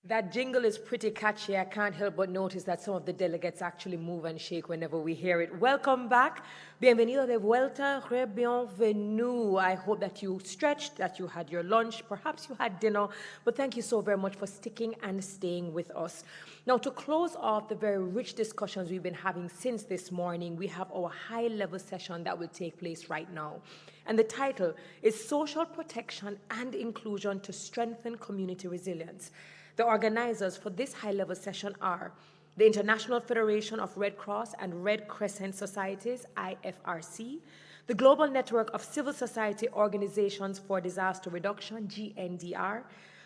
That jingle is pretty catchy. I can't help but notice that some of the delegates actually move and shake whenever we hear it. Welcome back. Bienvenido de vuelta. Bienvenue. I hope that you stretched, that you had your lunch, perhaps you had dinner, but thank you so very much for sticking and staying with us. Now, to close off the very rich discussions we've been having since this morning, we have our high-level session that will take place right now. And the title is Social Protection and Inclusion to Strengthen Community Resilience. The organizers for this high-level session are the International Federation of Red Cross and Red Crescent Societies, IFRC, the Global Network of Civil Society Organizations for Disaster Reduction, GNDR,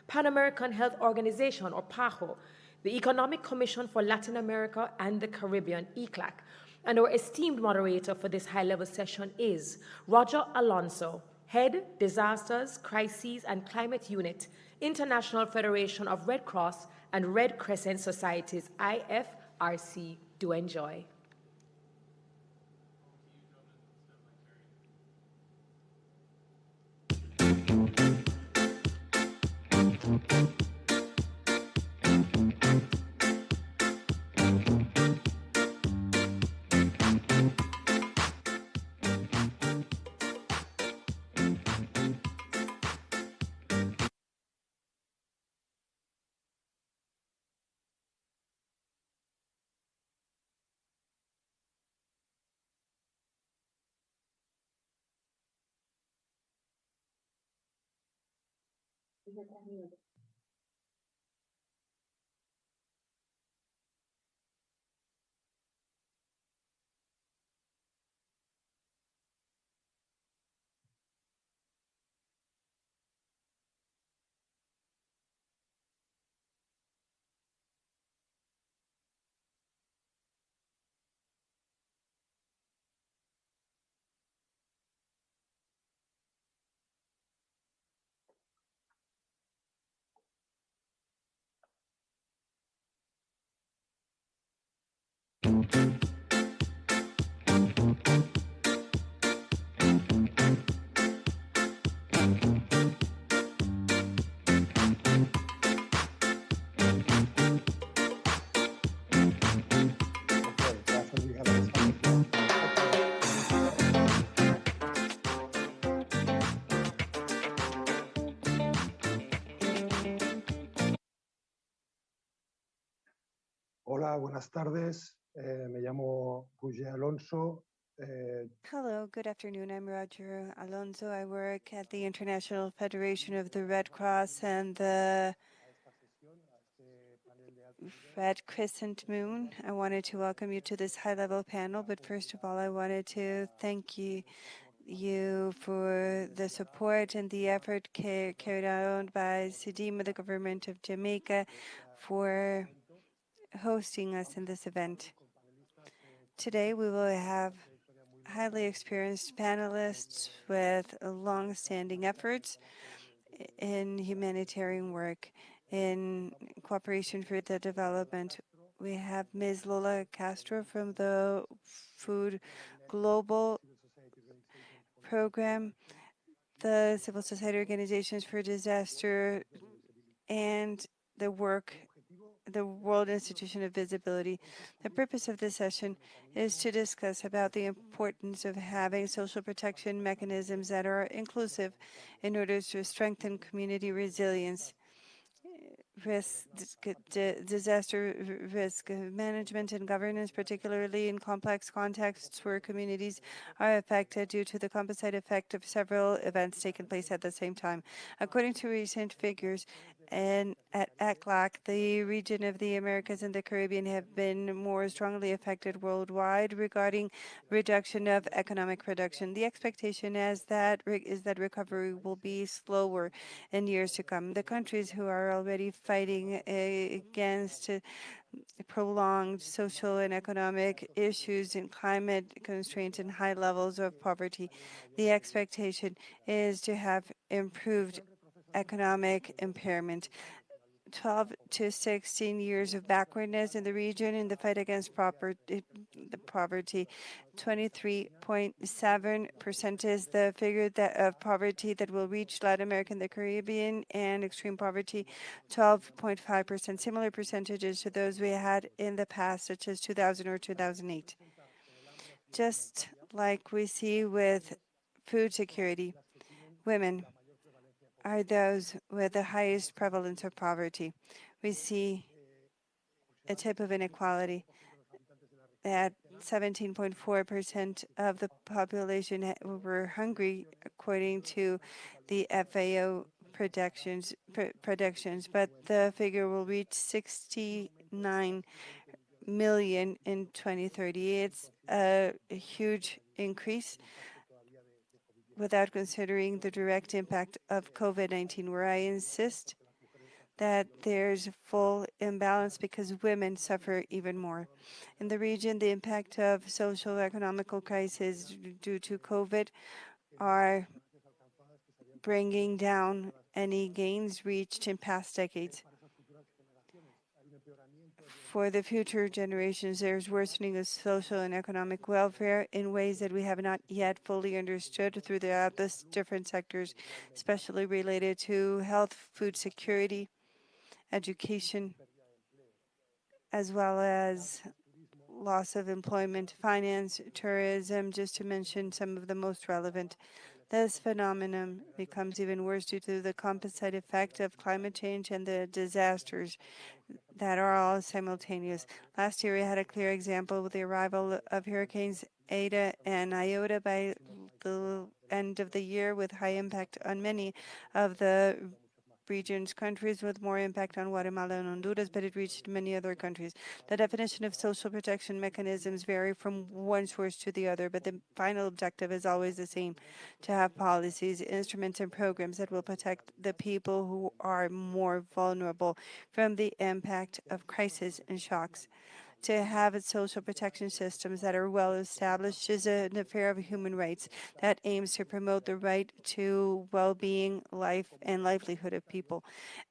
Pan American Health Organization, or PAHO, the Economic Commission for Latin America and the Caribbean, ECLAC, and our esteemed moderator for this high-level session is Roger Alonso, Head, Disasters, Crises, and Climate Unit, International Federation of Red Cross and Red Crescent Societies, IFRC. Do enjoy. Hola, buenas tardes. Me llamo Roger Alonso. Hello, good afternoon. I'm Roger Alonso. I work at the International Federation of the Red Cross and the Red Crescent Moon. I wanted to welcome you to this high-level panel, but first of all, I wanted to thank you for the support and the effort carried out by SEDIMA, the government of Jamaica, for hosting us in this event. Today, we will have highly experienced panelists with long-standing efforts in humanitarian work in cooperation for the development. We have Ms. Lola Castro from the Food Global Program, the Civil Society Organizations for Disaster, and the World Institution of Visibility. The purpose of this session is to discuss about the importance of having social protection mechanisms that are inclusive in order to strengthen community resilience, disaster risk management and governance, particularly in complex contexts where communities are affected due to the composite effect of several events taking place at the same time. According to recent figures, and at ECLAC, the region of the Americas and the Caribbean have been more strongly affected worldwide regarding reduction of economic production. The expectation is that recovery will be slower in years to come. The countries who are already fighting against prolonged social and economic issues and climate constraints and high levels of poverty, the expectation is to have improved economic impairment. 12 to 16 years of backwardness in the region in the fight against the poverty. 23.7% is the figure of poverty that will reach Latin America and the Caribbean, and extreme poverty, 12.5%, similar percentages to those we had in the past, such as 2000 or 2008. Just like we see with food security, women are those with the highest prevalence of poverty. We see a type of inequality that 17.4% of the population were hungry, according to the FAO predictions, but the figure will reach 69 million in 2030. It's a huge increase without considering the direct impact of COVID-19, where I insist that there's full imbalance because women suffer even more. In the region, the impact of social economical crisis due to COVID are bringing down any gains reached in past decades. For the future generations, there's worsening of social and economic welfare in ways that we have not yet fully understood throughout the different sectors, especially related to health, food security, education, as well as loss of employment, finance, tourism, just to mention some of the most relevant. This phenomenon becomes even worse due to the composite effect of climate change and the disasters that are all simultaneous. Last year, we had a clear example with the arrival of hurricanes Eta and Iota by the end of the year, with high impact on many of the region's countries, with more impact on Guatemala and Honduras, but it reached many other countries. The definition of social protection mechanisms vary from one source to the other, but the final objective is always the same: to have policies, instruments, and programs that will protect the people who are more vulnerable from the impact of crisis and shocks. To have social protection systems that are well established is an affair of human rights that aims to promote the right to well-being, life, and livelihood of people.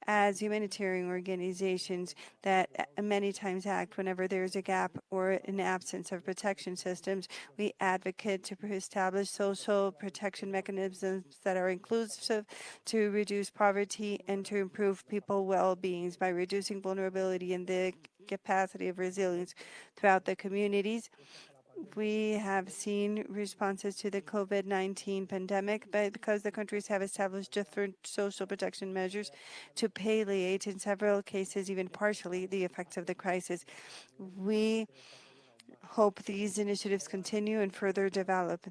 As humanitarian organizations that many times act whenever there is a gap or an absence of protection systems, we advocate to establish social protection mechanisms that are inclusive, to reduce poverty and to improve people's well-beings by reducing vulnerability and the capacity of resilience throughout the communities. We have seen responses to the COVID-19 pandemic, but because the countries have established different social protection measures to palliate, in several cases, even partially, the effects of the crisis. We hope these initiatives continue and further develop,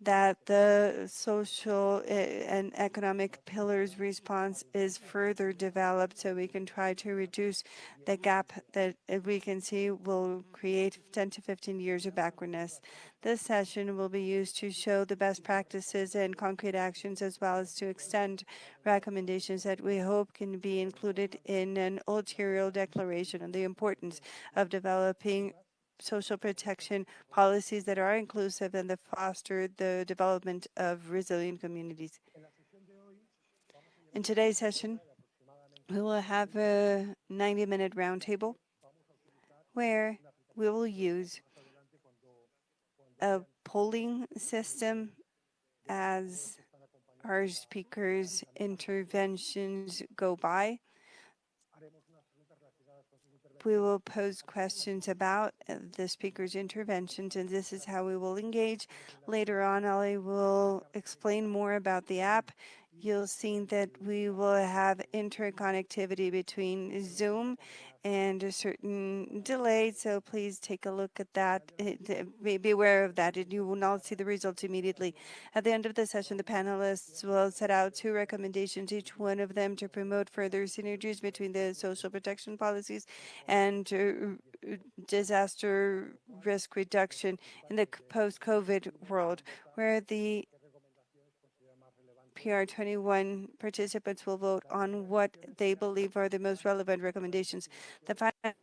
that the social and economic pillars response is further developed so we can try to reduce the gap that we can see will create 10 to 15 years of backwardness. This session will be used to show the best practices and concrete actions, as well as to extend recommendations that we hope can be included in an ulterior declaration on the importance of developing social protection policies that are inclusive and that foster the development of resilient communities. In today's session, we will have a 90-minute roundtable where we will use a polling system as our speakers' interventions go by. We will pose questions about the speaker's interventions, and this is how we will engage. Later on, I will explain more about the app. You'll see that we will have interconnectivity between Zoom and a certain delay, so please take a look at that. Be aware of that, and you will not see the results immediately. At the end of the session, the panelists will set out 2 recommendations, each one of them to promote further synergies between the social protection policies and disaster risk reduction in the post-COVID world, where the PR21 participants will vote on what they believe are the most relevant recommendations. The final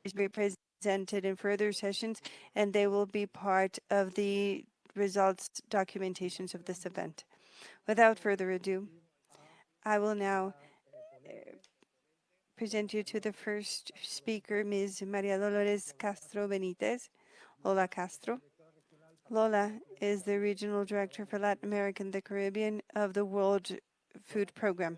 is be presented in further sessions, and they will be part of the results documentations of this event. Without further ado, I will now present you to the first speaker, Ms. Maria Dolores Castro Benitez, Lola Castro. Lola is the Regional Director for Latin America and the Caribbean of the World Food Program.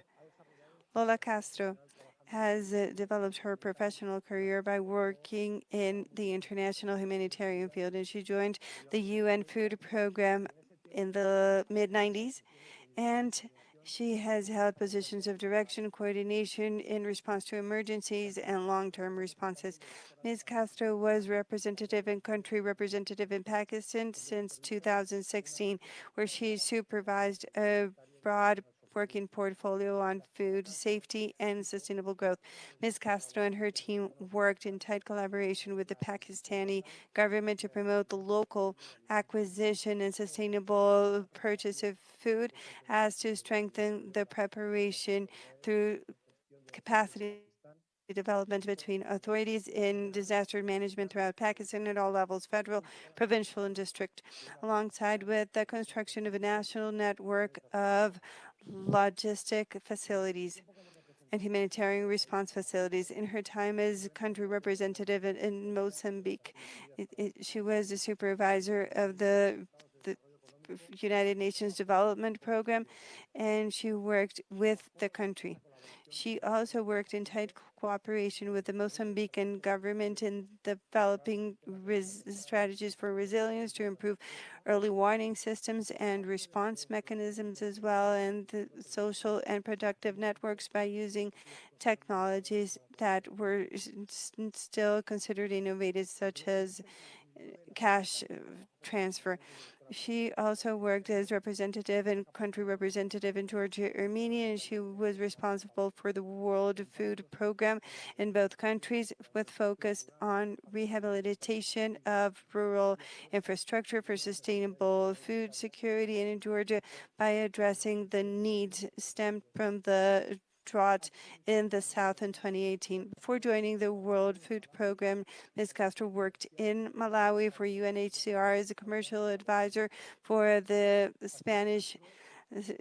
Lola Castro has developed her professional career by working in the international humanitarian field, and she joined the UN Food Program in the mid-90s, and she has held positions of direction, coordination in response to emergencies and long-term responses. Ms. Castro was representative and country representative in Pakistan since 2016, where she supervised a broad working portfolio on food safety and sustainable growth. Ms. Castro and her team worked in tight collaboration with the Pakistani government to promote the local acquisition and sustainable purchase of food, as to strengthen the preparation through capacity development between authorities in disaster management throughout Pakistan at all levels, federal, provincial, and district, alongside with the construction of a national network of logistic facilities and humanitarian response facilities. In her time as country representative in Mozambique, she was a supervisor of the United Nations Development Program, and she worked with the country. She also worked in tight cooperation with the Mozambican government in developing strategies for resilience to improve early warning systems and response mechanisms as well, and the social and productive networks by using technologies that were still considered innovative, such as cash transfer. She also worked as representative and country representative in Georgia, Armenia, and she was responsible for the World Food Program in both countries, with focus on rehabilitation of rural infrastructure for sustainable food security, and in Georgia by addressing the needs stemmed from the drought in the South in 2018. Before joining the World Food Program, Ms. Castro worked in Malawi for UNHCR as a commercial advisor for the Spanish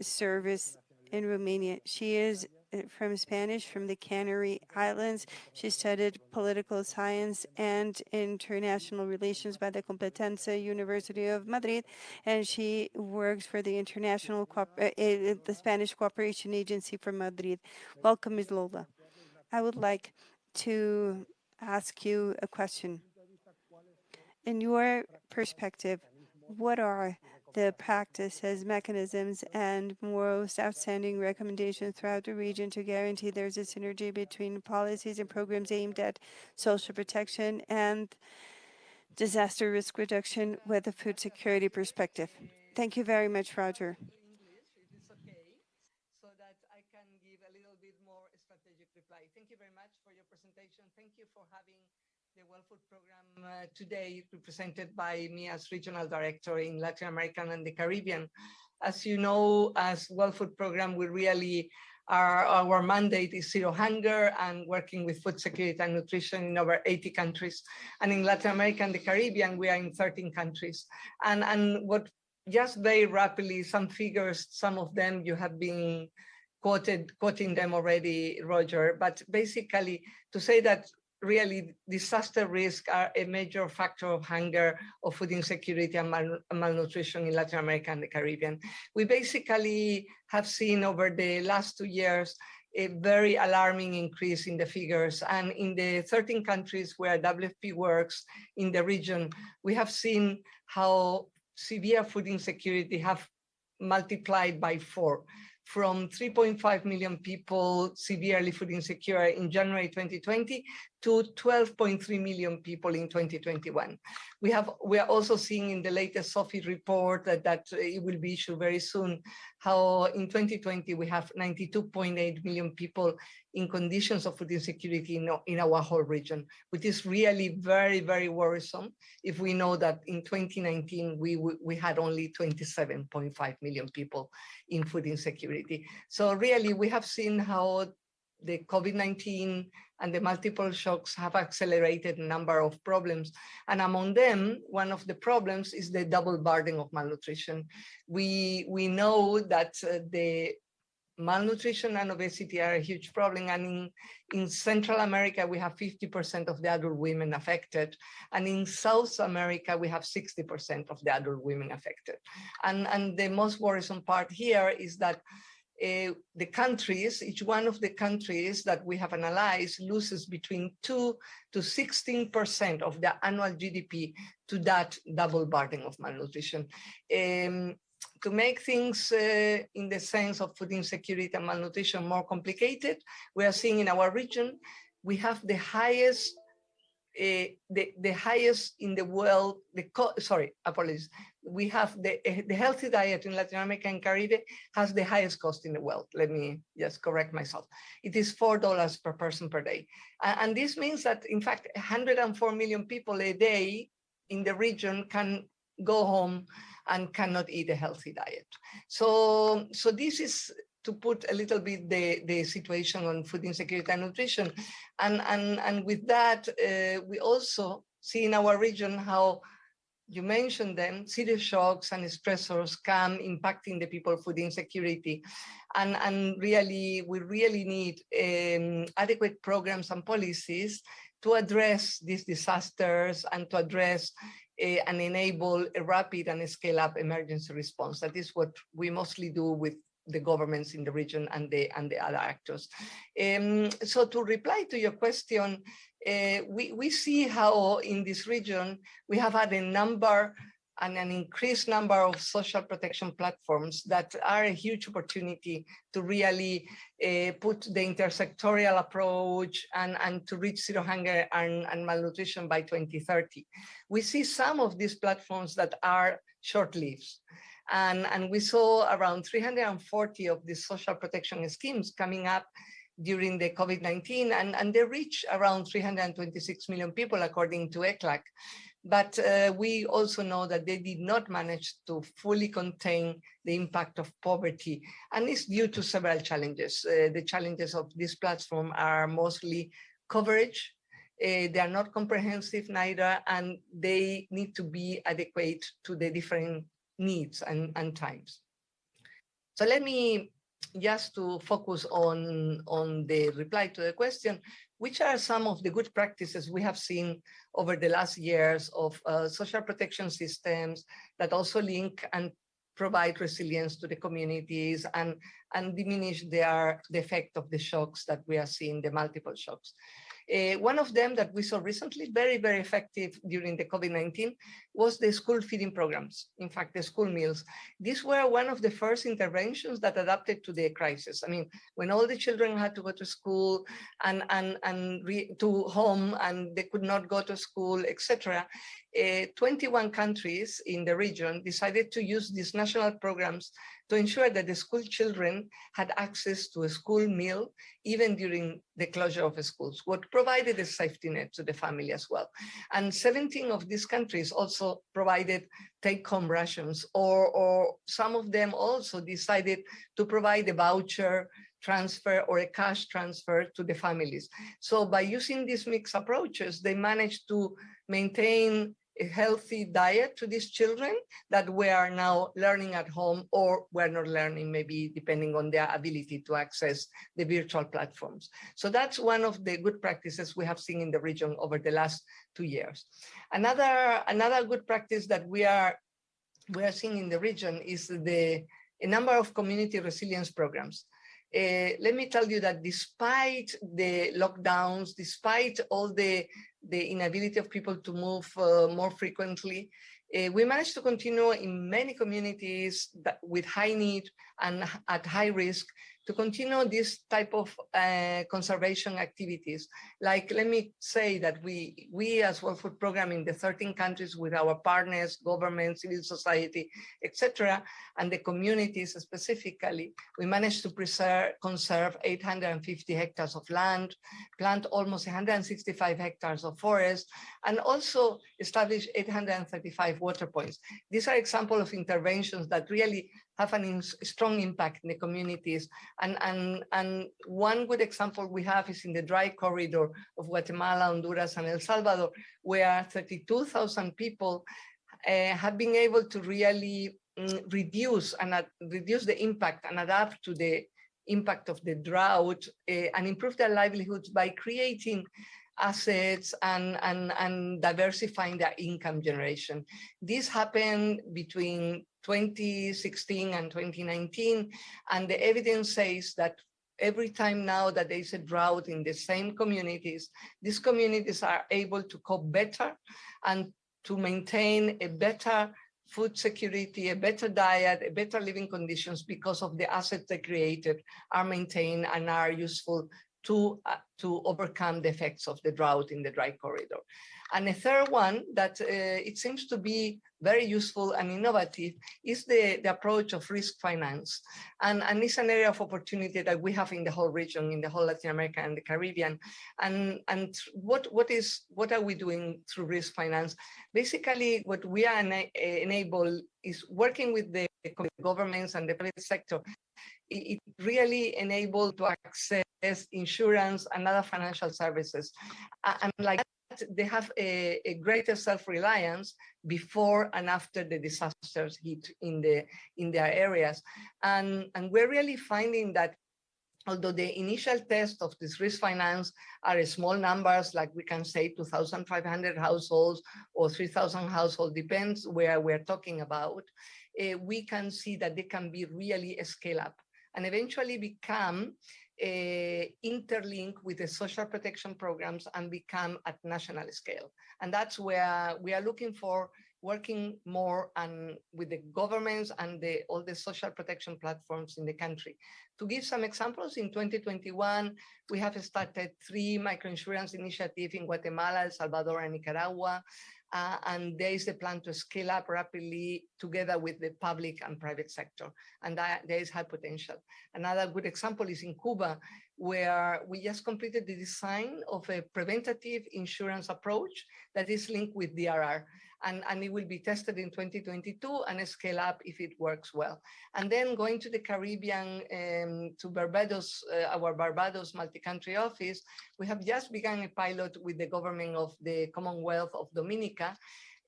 service in Romania. She is from the Canary Islands. She studied political science and international relations by the Complutense University of Madrid, and she works for the the Spanish Cooperation Agency from Madrid. Welcome, Ms. Lola. I would like to ask you a question. In your perspective, what are the practices, mechanisms, and most outstanding recommendations throughout the region to guarantee there's a synergy between policies and programs aimed at social protection and disaster risk reduction with a food security perspective? Thank you very much, Roger. English, if it's okay, so that I can give a little bit more strategic reply. Thank you very much for your presentation. Thank you for having the World Food Program today, represented by me as Regional Director in Latin America and the Caribbean. As you know, as World Food Program, we really our mandate is zero hunger and working with food security and nutrition in over 80 countries. And in Latin America and the Caribbean, we are in 13 countries. And what just very rapidly, some figures, some of them you have been quoting them already, Roger, but basically to say that really disaster risk are a major factor of hunger, of food insecurity and malnutrition in Latin America and the Caribbean. We basically have seen over the last 2 years a very alarming increase in the figures. And in the 13 countries where WFP works in the region, we have seen how severe food insecurity have multiplied by 4. From 3.5 million people severely food insecure in January 2020 to 12.3 million people in 2021. We are also seeing in the latest SOFI report that it will be issued very soon, how in 2020 we have 92.8 million people in conditions of food insecurity in our whole region, which is really very, very worrisome if we know that in 2019 we had only 27.5 million people in food insecurity. So really we have seen how the COVID-19 and the multiple shocks have accelerated a number of problems. And among them, one of the problems is the double burden of malnutrition. We know that the malnutrition and obesity are a huge problem. And in Central America, we have 50% of the adult women affected. And in South America, we have 60% of the adult women affected. And the most worrisome part here is that the countries, each one of the countries that we have analyzed loses between 2 to 16% of their annual GDP to that double burden of malnutrition. To make things in the sense of food insecurity and malnutrition more complicated, we are seeing in our region, we have the highest the highest in the world, we have the healthy diet in Latin America and Caribbean has the highest cost in the world. Let me just correct myself. It is $4 per person per day. And this means that, in fact, 104 million people a day in the region can go home and cannot eat a healthy diet. So this is to put a little bit the situation on food insecurity and nutrition. And with that, we also see in our region how you mentioned them, serious shocks and stressors come impacting the people food insecurity. And really, we really need adequate programs and policies to address these disasters and to address and enable a rapid and scale-up emergency response. That is what we mostly do with the governments in the region and the other actors. So to reply to your question, we see how in this region we have had a number and an increased number of social protection platforms that are a huge opportunity to really put the intersectorial approach and to reach zero hunger and malnutrition by 2030. We see some of these platforms that are short-lived. And we saw around 340 of these social protection schemes coming up during the COVID-19, and they reach around 326 million people, according to ECLAC. But we also know that they did not manage to fully contain the impact of poverty, and it's due to several challenges. The challenges of this platform are mostly coverage. They are not comprehensive neither, and they need to be adequate to the different needs and times. So let me just to focus on the reply to the question, which are some of the good practices we have seen over the last years of social protection systems that also link and provide resilience to the communities and diminish the effect of the shocks that we are seeing, the multiple shocks. One of them that we saw recently, very, very effective during the COVID-19, was the school feeding programs. In fact, the school meals. These were one of the first interventions that adapted to the crisis. I mean, when all the children had to go to school and to home and they could not go to school, etc., 21 countries in the region decided to use these national programs to ensure that the school children had access to a school meal, even during the closure of schools, what provided a safety net to the family as well. And 17 of these countries also provided take-home rations, or some of them also decided to provide a voucher transfer or a cash transfer to the families. So by using these mixed approaches, they managed to maintain a healthy diet to these children that were now learning at home or were not learning, maybe depending on their ability to access the virtual platforms. So that's one of the good practices we have seen in the region over the last 2 years. Another good practice that we are seeing in the region is a number of community resilience programs. Let me tell you that despite the lockdowns, despite all the inability of people to move more frequently, we managed to continue in many communities with high need and at high risk to continue this type of conservation activities. Like, let me say that we as World Food Program in the 13 countries with our partners, government, civil society, etc., and the communities specifically, we managed to conserve 850 hectares of land, plant almost 165 hectares of forest, and also establish 835 water points. These are examples of interventions that really have a strong impact in the communities. And one good example we have is in the dry corridor of Guatemala, Honduras, and El Salvador, where 32,000 people have been able to really reduce the impact and adapt to the impact of the drought and improve their livelihoods by creating assets and diversifying their income generation. This happened between 2016 and 2019, and the evidence says that every time now that there is a drought in the same communities, these communities are able to cope better and to maintain a better food security, a better diet, a better living conditions because of the assets they created are maintained and are useful to overcome the effects of the drought in the dry corridor. And a third one that it seems to be very useful and innovative is the approach of risk finance. And it's an area of opportunity that we have in the whole region, in the whole Latin America and the Caribbean. And what are we doing through risk finance? Basically, what we are enable is working with the governments and the private sector. It really enabled to access insurance and other financial services. And like that, they have a greater self-reliance before and after the disasters hit in their areas. And we're really finding that although the initial test of this risk finance are small numbers, like we can say 2,500 households or 3,000 households, depends where we're talking about, we can see that they can be really a scale up and eventually become interlinked with the social protection programs and become at national scale. And that's where we are looking for working more and with the governments and all the social protection platforms in the country. To give some examples, in 2021, we have started 3 microinsurance initiatives in Guatemala, El Salvador, and Nicaragua. And there is a plan to scale up rapidly together with the public and private sector. And there is high potential. Another good example is in Cuba, where we just completed the design of a preventative insurance approach that is linked with DRR. And it will be tested in 2022 and scale up if it works well. And then going to the Caribbean, to Barbados, our Barbados multi-country office, we have just begun a pilot with the government of the Commonwealth of Dominica.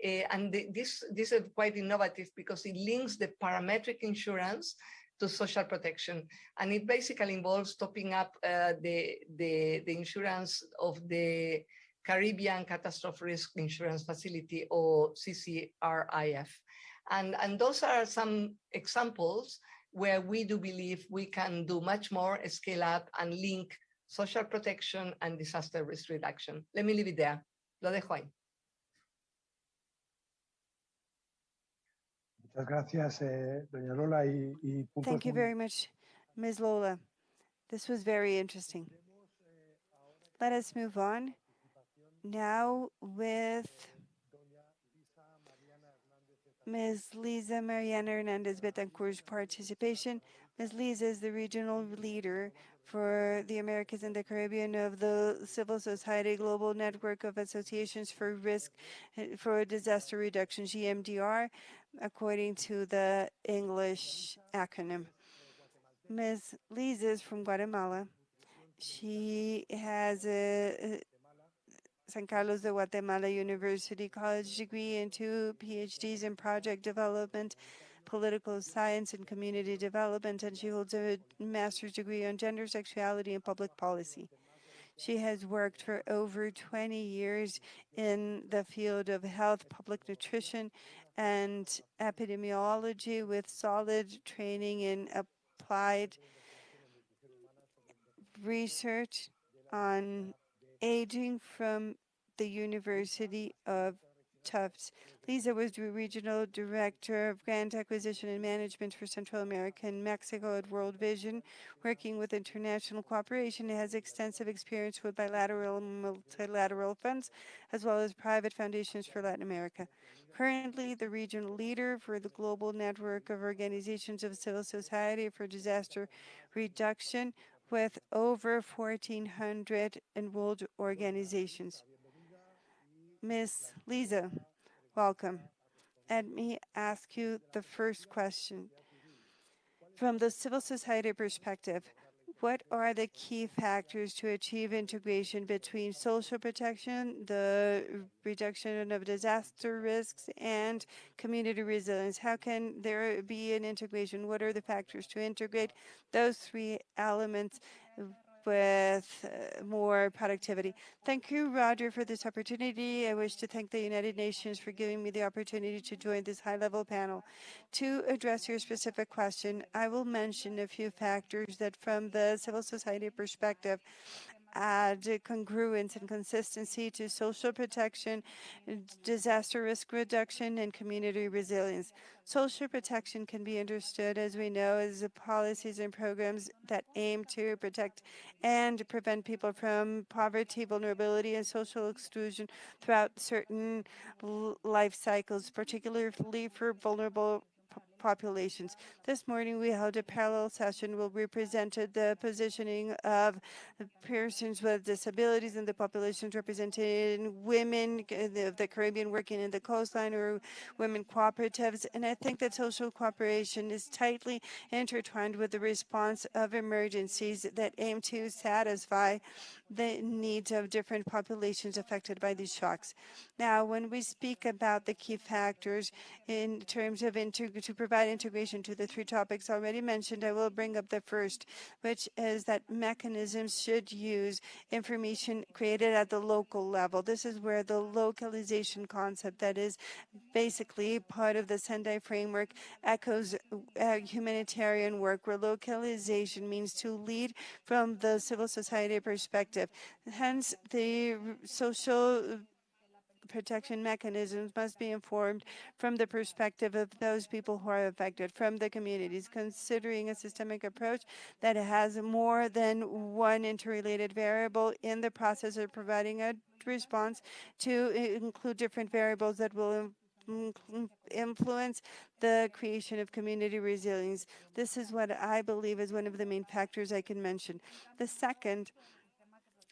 This is quite innovative because it links the parametric insurance to social protection. And it basically involves topping up the insurance of the Caribbean Catastrophe Risk Insurance Facility, or CCRIF. And those are some examples where we do believe we can do much more, scale up and link social protection and disaster risk reduction. Let me leave it there. Lo dejo ahí. Muchas gracias, doña Lola. Thank you very much, Ms. Lola. This was very interesting. Let us move on now with Ms. Lisa Mariana Hernandez Betancourt's participation. Ms. Lisa is the regional leader for the Americas and the Caribbean of the Civil Society Global Network of Associations for Disaster Reduction, GMDR, according to the English acronym. Ms. Lisa is from Guatemala. She has a San Carlos de Guatemala University college degree and 2 PhDs in project development, political science, and community development, and she holds a master's degree on gender, sexuality, and public policy. She has worked for over 20 years in the field of health, public nutrition, and epidemiology with solid training in applied research on aging from the University of Tufts. Lisa was the Regional Director of Grant Acquisition and Management for Central America and Mexico at World Vision, working with international cooperation. It has extensive experience with bilateral and multilateral funds, as well as private foundations for Latin America. Currently, the regional leader for the global network of organizations of civil society for disaster reduction, with over 1,400 enrolled organizations. Ms. Lisa, welcome. Let me ask you the first question. From the civil society perspective, What are the key factors to achieve integration between social protection, the reduction of disaster risks, and community resilience? How can there be an integration? What are the factors to integrate those three elements with more productivity? Thank you, Roger, for this opportunity. I wish to thank the United Nations for giving me the opportunity to join this high-level panel. To address your specific question, I will mention a few factors that from the civil society perspective add congruence and consistency to social protection, disaster risk reduction, and community resilience. Social protection can be understood, as we know, as policies and programs that aim to protect and prevent people from poverty, vulnerability, and social exclusion throughout certain life cycles, particularly for vulnerable populations. This morning we held a parallel session where we presented the positioning of persons with disabilities and the populations represented in women of the Caribbean working in the coastline or women cooperatives. And I think that social cooperation is tightly intertwined with the response of emergencies that aim to satisfy the needs of different populations affected by these shocks. Now, when we speak about the key factors in terms of to provide integration to the three topics already mentioned, I will bring up the first, which is that mechanisms should use information created at the local level. This is where the localization concept that is basically part of the Sendai framework echoes humanitarian work, where localization means to lead from the civil society perspective. Hence, the social protection mechanisms must be informed from the perspective of those people who are affected, from the communities, considering a systemic approach that has more than one interrelated variable in the process of providing a response to include different variables that will influence the creation of community resilience. This is what I believe is one of the main factors I can mention. The second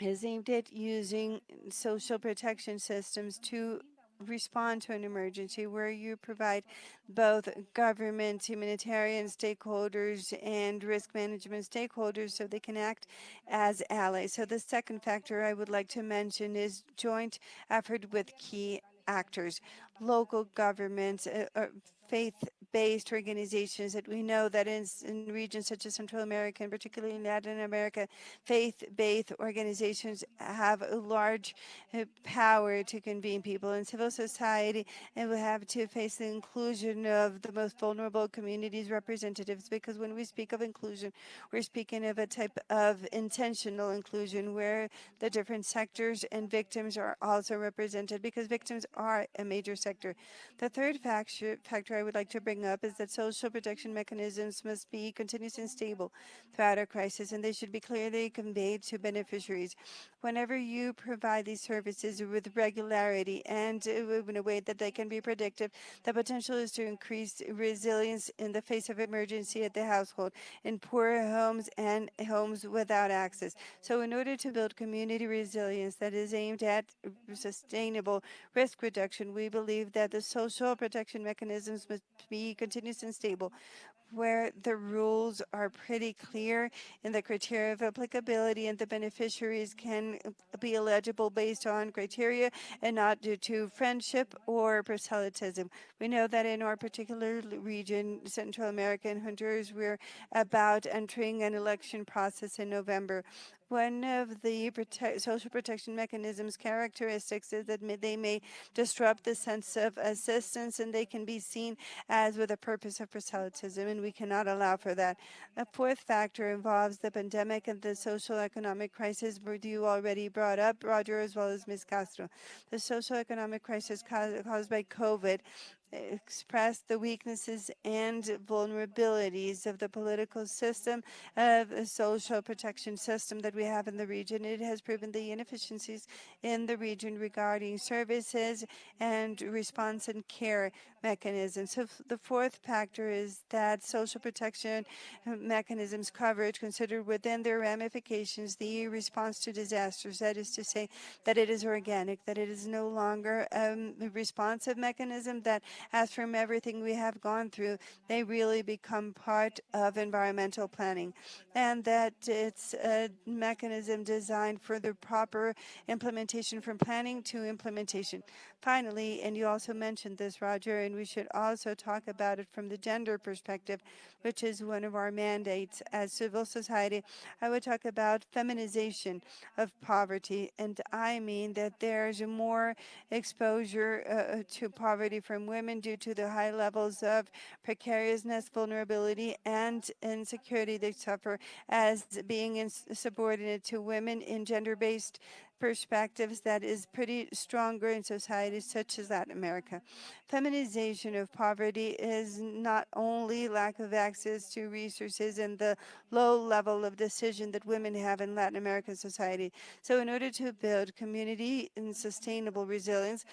is aimed at using social protection systems to respond to an emergency, where you provide both government, humanitarian stakeholders, and risk management stakeholders so they can act as allies. So the second factor I would like to mention is joint effort with key actors, local governments, faith-based organizations that we know that in regions such as Central America and particularly in Latin America, faith-based organizations have a large power to convene people in civil society, and we have to face the inclusion of the most vulnerable communities representatives, because when we speak of inclusion, we're speaking of a type of intentional inclusion where the different sectors and victims are also represented, because victims are a major sector. The third factor I would like to bring up is that social protection mechanisms must be continuous and stable throughout a crisis, and they should be clearly conveyed to beneficiaries. Whenever you provide these services with regularity and in a way that they can be predictive, the potential is to increase resilience in the face of emergency at the household, in poor homes and homes without access. So in order to build community resilience that is aimed at sustainable risk reduction, we believe that the social protection mechanisms must be continuous and stable, where the rules are pretty clear in the criteria of applicability, and the beneficiaries can be eligible based on criteria and not due to friendship or proselytism. We know that in our particular region, Central America and Honduras, we're about entering an election process in November. One of the social protection mechanisms characteristics is that they may disrupt the sense of assistance, and they can be seen as with a purpose of proselytism, and we cannot allow for that. A fourth factor involves the pandemic and the social economic crisis you already brought up, Roger, as well as Ms. Castro. The social economic crisis caused by COVID expressed the weaknesses and vulnerabilities of the political system, of the social protection system that we have in the region. It has proven the inefficiencies in the region regarding services and response and care mechanisms. So the fourth factor is that social protection mechanisms coverage considered within their ramifications the response to disasters. That is to say that it is organic, that it is no longer a responsive mechanism that as from everything we have gone through, they really become part of environmental planning, and that it's a mechanism designed for the proper implementation from planning to implementation. Finally, and you also mentioned this, Roger, and we should also talk about it from the gender perspective, which is one of our mandates as civil society. I would talk about feminization of poverty, and I mean that there's more exposure to poverty from women due to the high levels of precariousness, vulnerability, and insecurity they suffer as being subordinate to women in gender-based perspectives that is pretty stronger in societies such as Latin America. Feminization of poverty is not only lack of access to resources and the low level of decision that women have in Latin American society. So in order to build community and sustainable resilience,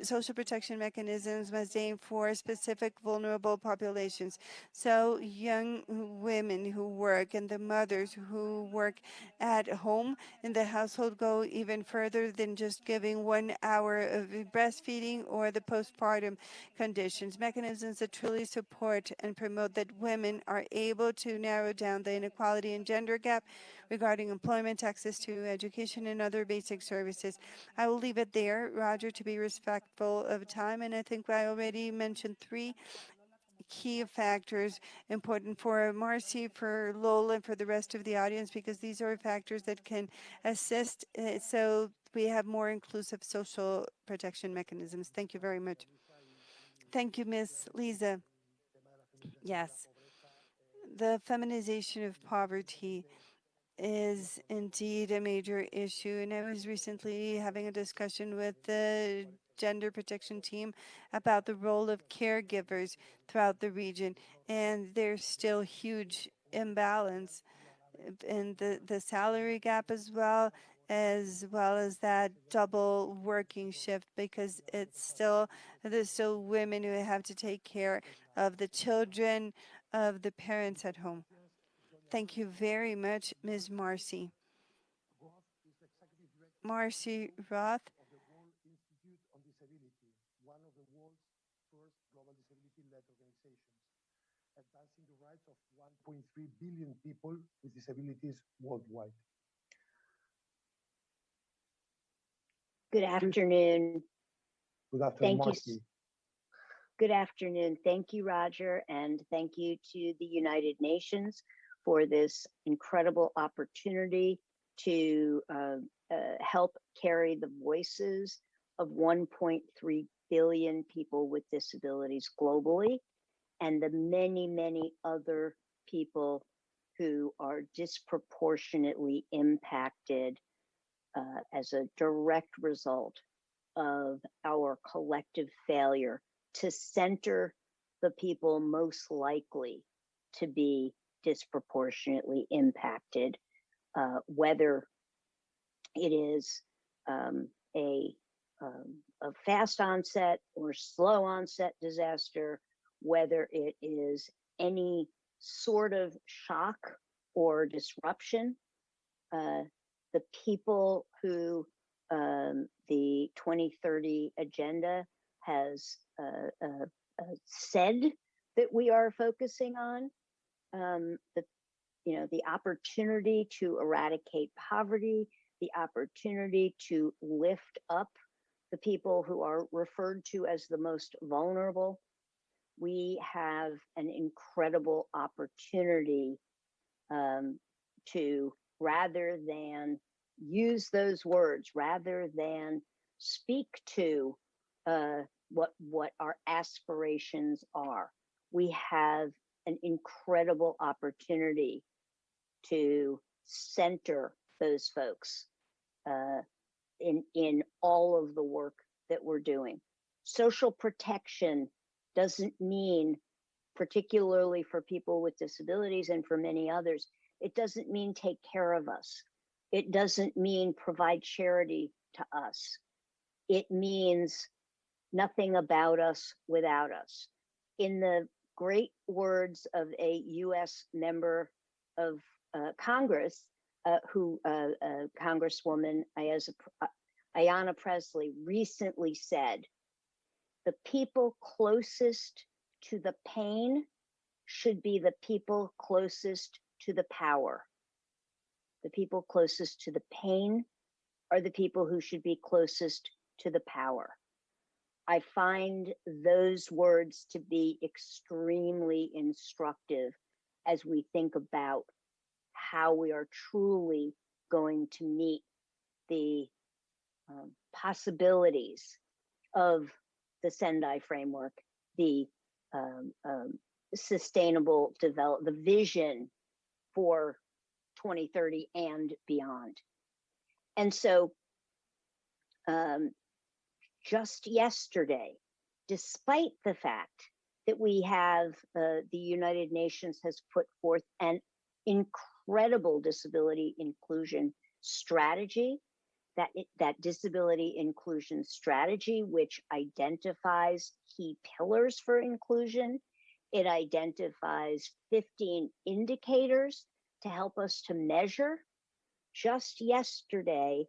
social protection mechanisms must aim for specific vulnerable populations. So young women who work and the mothers who work at home in the household go even further than just giving 1 hour of breastfeeding or the postpartum conditions. Mechanisms that truly support and promote that women are able to narrow down the inequality and gender gap regarding employment, access to education, and other basic services. I will leave it there, Roger, to be respectful of time, and I think I already mentioned 3 key factors important for Marcy, for Lola, and for the rest of the audience, because these are factors that can assist so we have more inclusive social protection mechanisms. Thank you very much. Thank you, Ms. Lisa. Yes, the feminization of poverty is indeed a major issue. And I was recently having a discussion with the gender protection team about the role of caregivers throughout the region. And there's still huge imbalance in the salary gap as well as that double working shift, because there's still women who have to take care of the children of the parents at home. Thank you very much, Ms. Marcy. Marcy Roth. Of the World Institute on Disability, one of the world's first global disability-led organizations, advancing the rights of 1.3 billion people with disabilities worldwide. Good afternoon. Good afternoon, Thank you. Marcy. Good afternoon. Thank you, Roger, and thank you to the United Nations for this incredible opportunity to help carry the voices of 1.3 billion people with disabilities globally, and the many, many other people who are disproportionately impacted as a direct result of our collective failure to center the people most likely to be disproportionately impacted, whether it is a fast onset or slow onset disaster, whether it is any sort of shock or disruption. The people who the 2030 agenda has said that we are focusing on, the opportunity to eradicate poverty, the opportunity to lift up the people who are referred to as the most vulnerable. We have an incredible opportunity to, rather than use those words, rather than speak to what our aspirations are, we have an incredible opportunity to center those folks in all of the work that we're doing. Social protection doesn't mean, particularly for people with disabilities and for many others, it doesn't mean take care of us. It doesn't mean provide charity to us. It means nothing about us without us. In the great words of a US member of Congress, Congresswoman Ayanna Pressley recently said, the people closest to the pain should be the people closest to the power. The people closest to the pain are the people who should be closest to the power. I find those words to be extremely instructive as we think about how we are truly going to meet the possibilities of the Sendai framework, the sustainable develop, the vision for 2030 and beyond. And so just yesterday, despite the fact that we have the United Nations has put forth an incredible disability inclusion strategy, that disability inclusion strategy, which identifies key pillars for inclusion. It identifies 15 indicators to help us to measure. Just yesterday,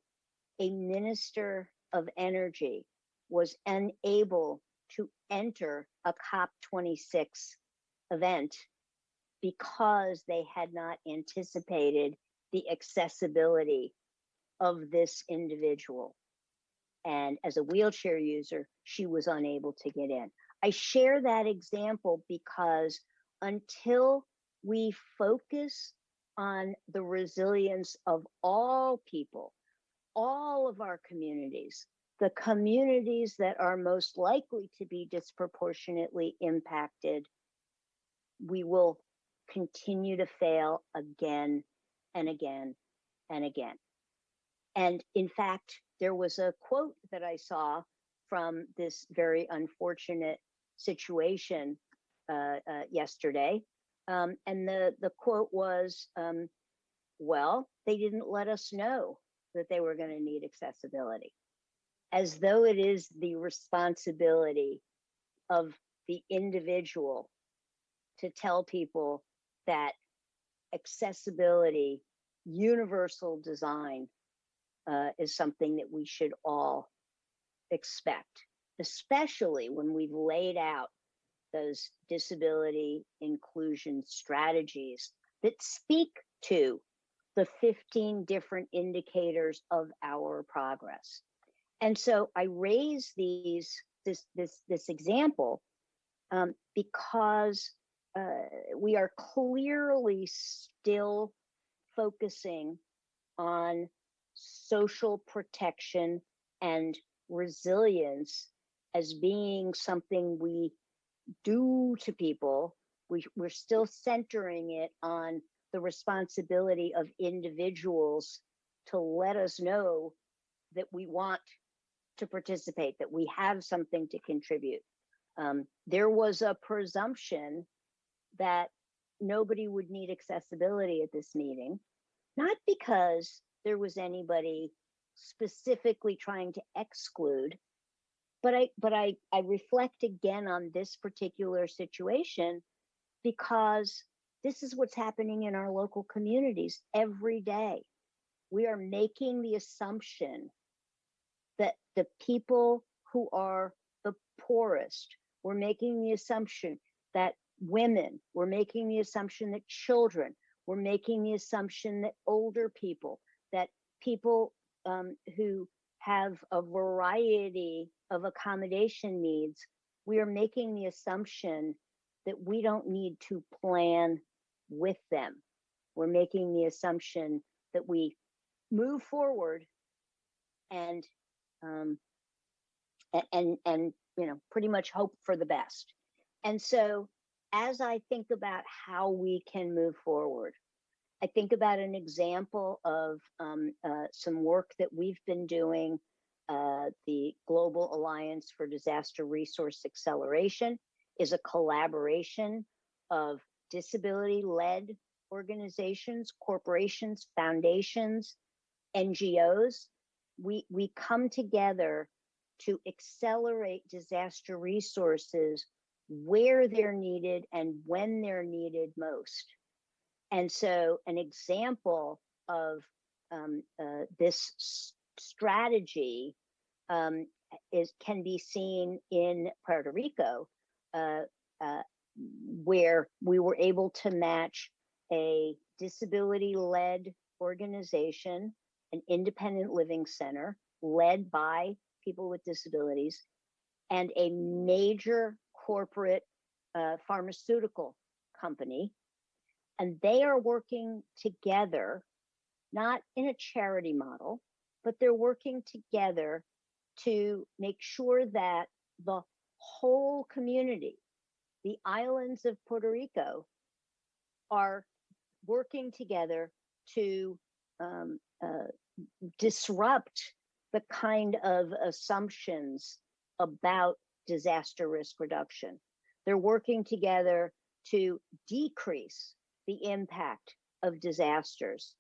a minister of energy was unable to enter a COP26 event because they had not anticipated the accessibility of this individual. And as a wheelchair user, she was unable to get in. I share that example because until we focus on the resilience of all people, all of our communities, the communities that are most likely to be disproportionately impacted, we will continue to fail again and again and again. And in fact, there was a quote that I saw from this very unfortunate situation yesterday. And the quote was, well, they didn't let us know that they were going to need accessibility, as though it is the responsibility of the individual to tell people that accessibility, universal design, is something that we should all expect, especially when we've laid out those disability inclusion strategies that speak to the 15 different indicators of our progress. And so I raise this example because we are clearly still focusing on social protection and resilience as being something we do to people. We're still centering it on the responsibility of individuals to let us know that we want to participate, that we have something to contribute. There was a presumption that nobody would need accessibility at this meeting, not because there was anybody specifically trying to exclude, but I reflect again on this particular situation because this is what's happening in our local communities every day. We are making the assumption that the people who are the poorest, we're making the assumption that women, we're making the assumption that children, we're making the assumption that older people, that people who have a variety of accommodation needs, we are making the assumption that we don't need to plan with them. We're making the assumption that we move forward and you know, pretty much hope for the best. And so as I think about how we can move forward, I think about an example of some work that we've been doing. The Global Alliance for Disaster Resource Acceleration is a collaboration of disability-led organizations, corporations, foundations, NGOs. We come together to accelerate disaster resources where they're needed and when they're needed most. And so an example of this strategy can be seen in Puerto Rico, where we were able to match a disability-led organization, an independent living center led by people with disabilities, and a major corporate pharmaceutical company. And they are working together, not in a charity model, but they're working together to make sure that the whole community, the islands of Puerto Rico, are working together to disrupt the kind of assumptions about disaster risk reduction. They're working together to decrease the impact of disasters,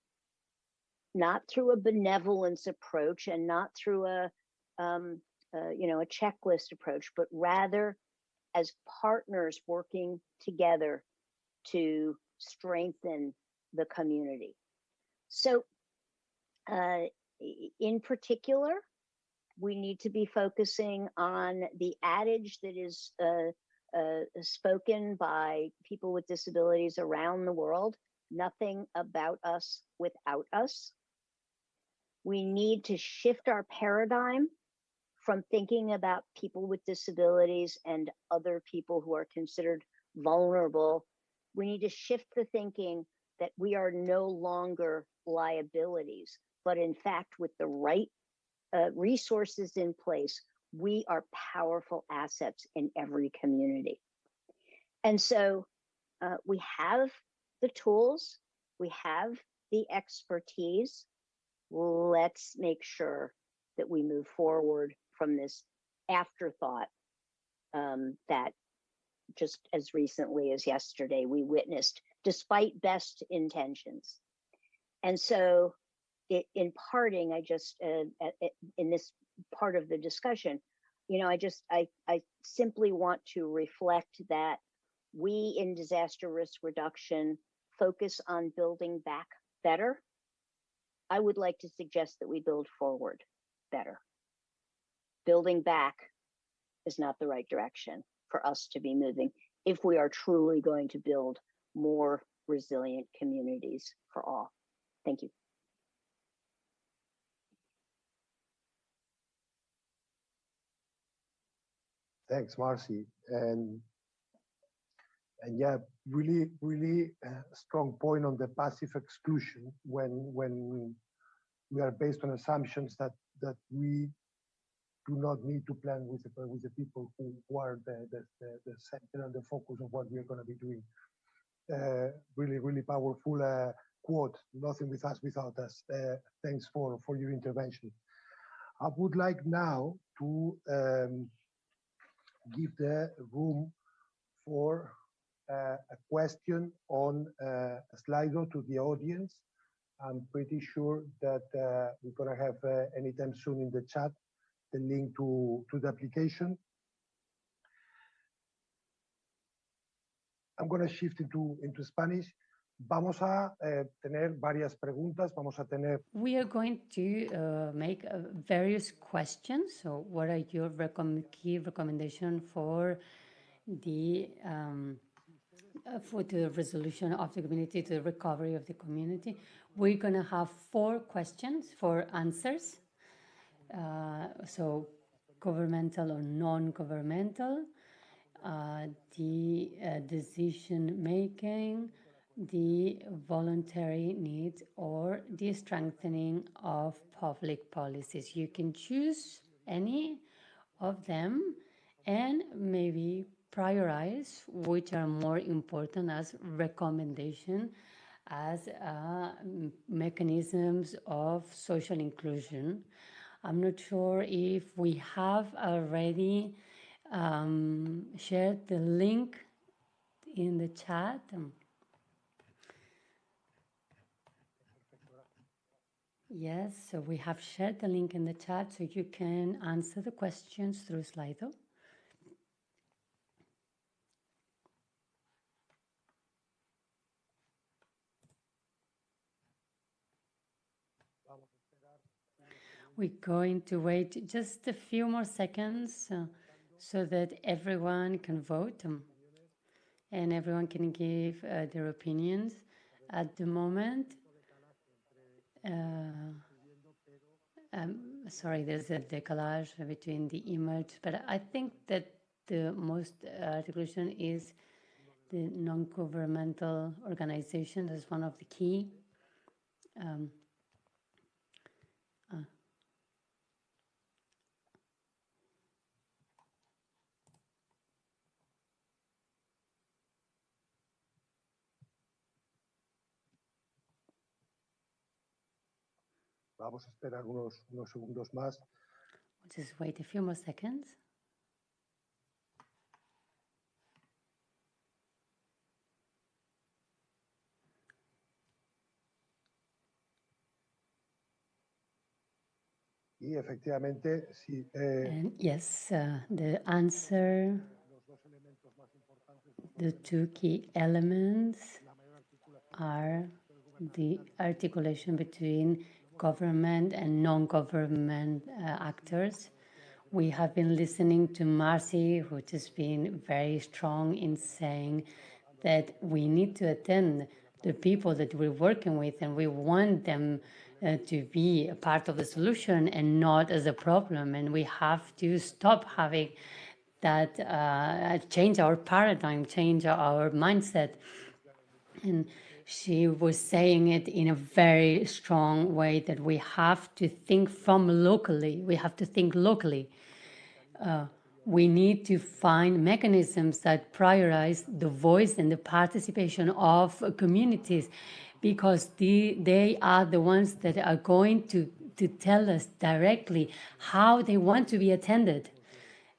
not through a benevolence approach and not through a checklist approach, but rather as partners working together to strengthen the community. So in particular, we need to be focusing on the adage that is spoken by people with disabilities around the world: nothing about us without us. We need to shift our paradigm from thinking about people with disabilities and other people who are considered vulnerable. We need to shift the thinking that we are no longer liabilities, but in fact, with the right resources in place, we are powerful assets in every community. And so we have the tools, we have the expertise. Let's make sure that we move forward from this afterthought that just as recently as yesterday we witnessed, despite best intentions. And so in parting, I just, in this part of the discussion, I simply want to reflect that we in disaster risk reduction focus on building back better. I would like to suggest that we build forward better. Building back is not the right direction for us to be moving if we are truly going to build more resilient communities for all. Thank you. Thanks, Marcy. And yeah, really strong point on the passive exclusion when we are based on assumptions that we do not need to plan with the people who are the center and the focus of what we are going to be doing. Really powerful quote, nothing with us without us. Thanks for your intervention. I would like now to give the room for a question on Slido to the audience. I'm pretty sure that we're going to have anytime soon in the chat the link to the application. I'm going to shift into Spanish. Vamos a tener varias preguntas. Vamos a tener. We are going to make various questions. So, what are your key recommendations for the resolution of the community, to the recovery of the community? We're going to have 4 questions, 4 answers. So, governmental or non-governmental, the decision making, the voluntary needs, or the strengthening of public policies. You can choose any of them and maybe prioritize which are more important as recommendation, as mechanisms of social inclusion. I'm not sure if we have already shared the link in the chat. Yes, so we have shared the link in the chat, so you can answer the questions through Slido. we're going to wait just a few more seconds so that everyone can vote and everyone can give their opinions. At the moment, sorry, there's a decalage between the image, but I think that the most articulation is the non-governmental organization. That's one of the key. Vamos a esperar unos segundos más. We'll just wait a few more seconds. Y efectivamente, sí. And yes, the answer, the two key elements are the articulation between government and non-government actors. We have been listening to Marcy, who has been very strong in saying that we need to attend the people that we're working with, and we want them to be a part of the solution and not as a problem. And we have to stop having that, change our paradigm, change our mindset. And she was saying it in a very strong way that we have to think from locally. We have to think locally. We need to find mechanisms that prioritize the voice and the participation of communities, because they are the ones that are going to tell us directly how they want to be attended.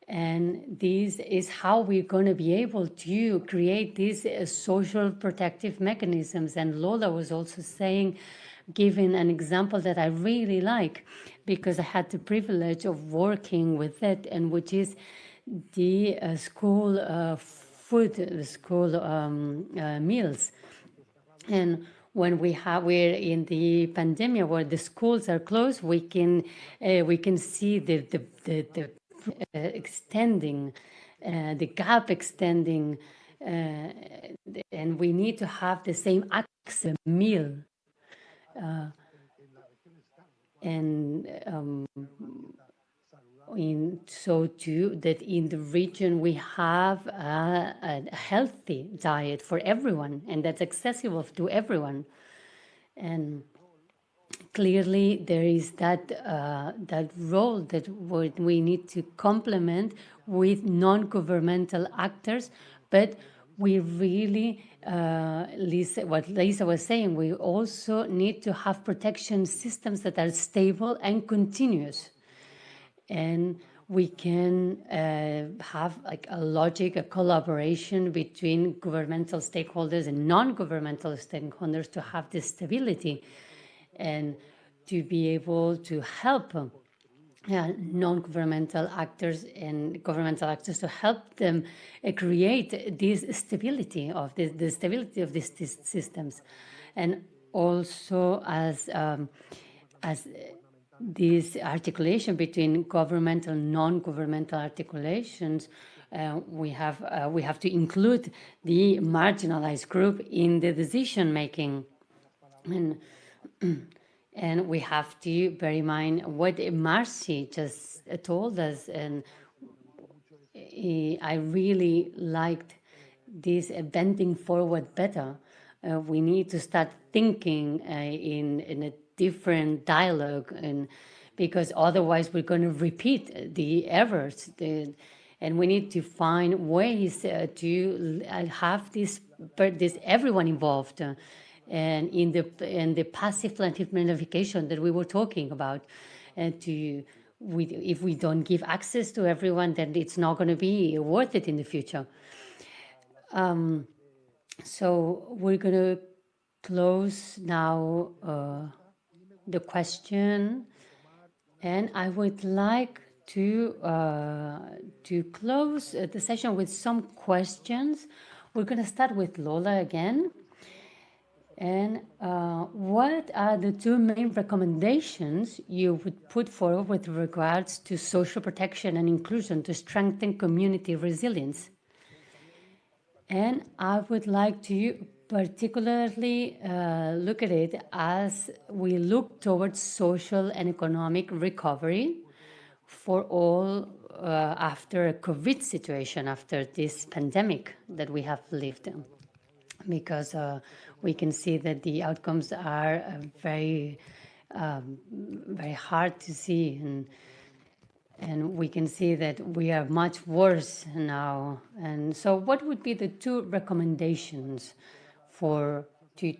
And this is how we're going to be able to create these social protective mechanisms. And Lola was also saying, giving an example that I really like, because I had the privilege of working with it, and which is the school food, the school meals. And when we're in the pandemic where the schools are closed, we can see the extending, the gap extending, and we need to have the same access meal. So too, that in the region we have a healthy diet for everyone, and that's accessible to everyone. And clearly there is that role that we need to complement with non-governmental actors, but we really, what Lisa was saying, we also need to have protection systems that are stable and continuous. And we can have like a logic, a collaboration between governmental stakeholders and non-governmental stakeholders to have this stability and to be able to help non-governmental actors and governmental actors to help them create this stability of the stability of these systems. And also as this articulation between governmental and non-governmental articulations, we have to include the marginalized group in the decision making, and we have to bear in mind what Marcy just told us. And I really liked this bending forward better. We need to start thinking in a different dialogue, and because otherwise we're going to repeat the errors. And we need to find ways to have this everyone involved. And in the passive planification that we were talking about, if we don't give access to everyone, then it's not going to be worth it in the future. So we're going to close now the question, and I would like to close the session with some questions. We're going to start with Lola again. And what are the two main recommendations you would put forward with regards to social protection and inclusion to strengthen community resilience? And I would like to particularly look at it as we look towards social and economic recovery for all after a COVID situation, after this pandemic that we have lived in. Because we can see that the outcomes are very hard to see, and we can see that we are much worse now. And so, what would be the two recommendations for to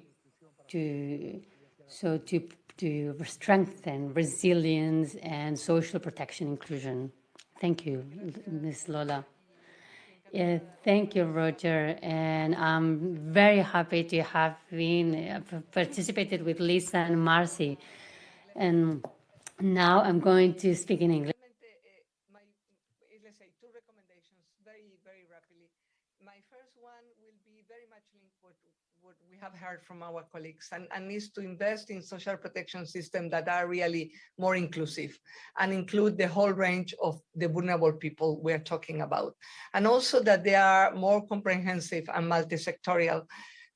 strengthen resilience and social protection inclusion? Thank you, Ms. Lola. Yeah, thank you, Roger. And I'm very happy to have been participated with Lisa and Marcy. And now I'm going to speak in English. Let's say two recommendations very rapidly. My first one will be very much linked with what we have heard from our colleagues, and is to invest in social protection systems that are really more inclusive and include the whole range of the vulnerable people we're talking about. And also that they are more comprehensive and multi-sectorial,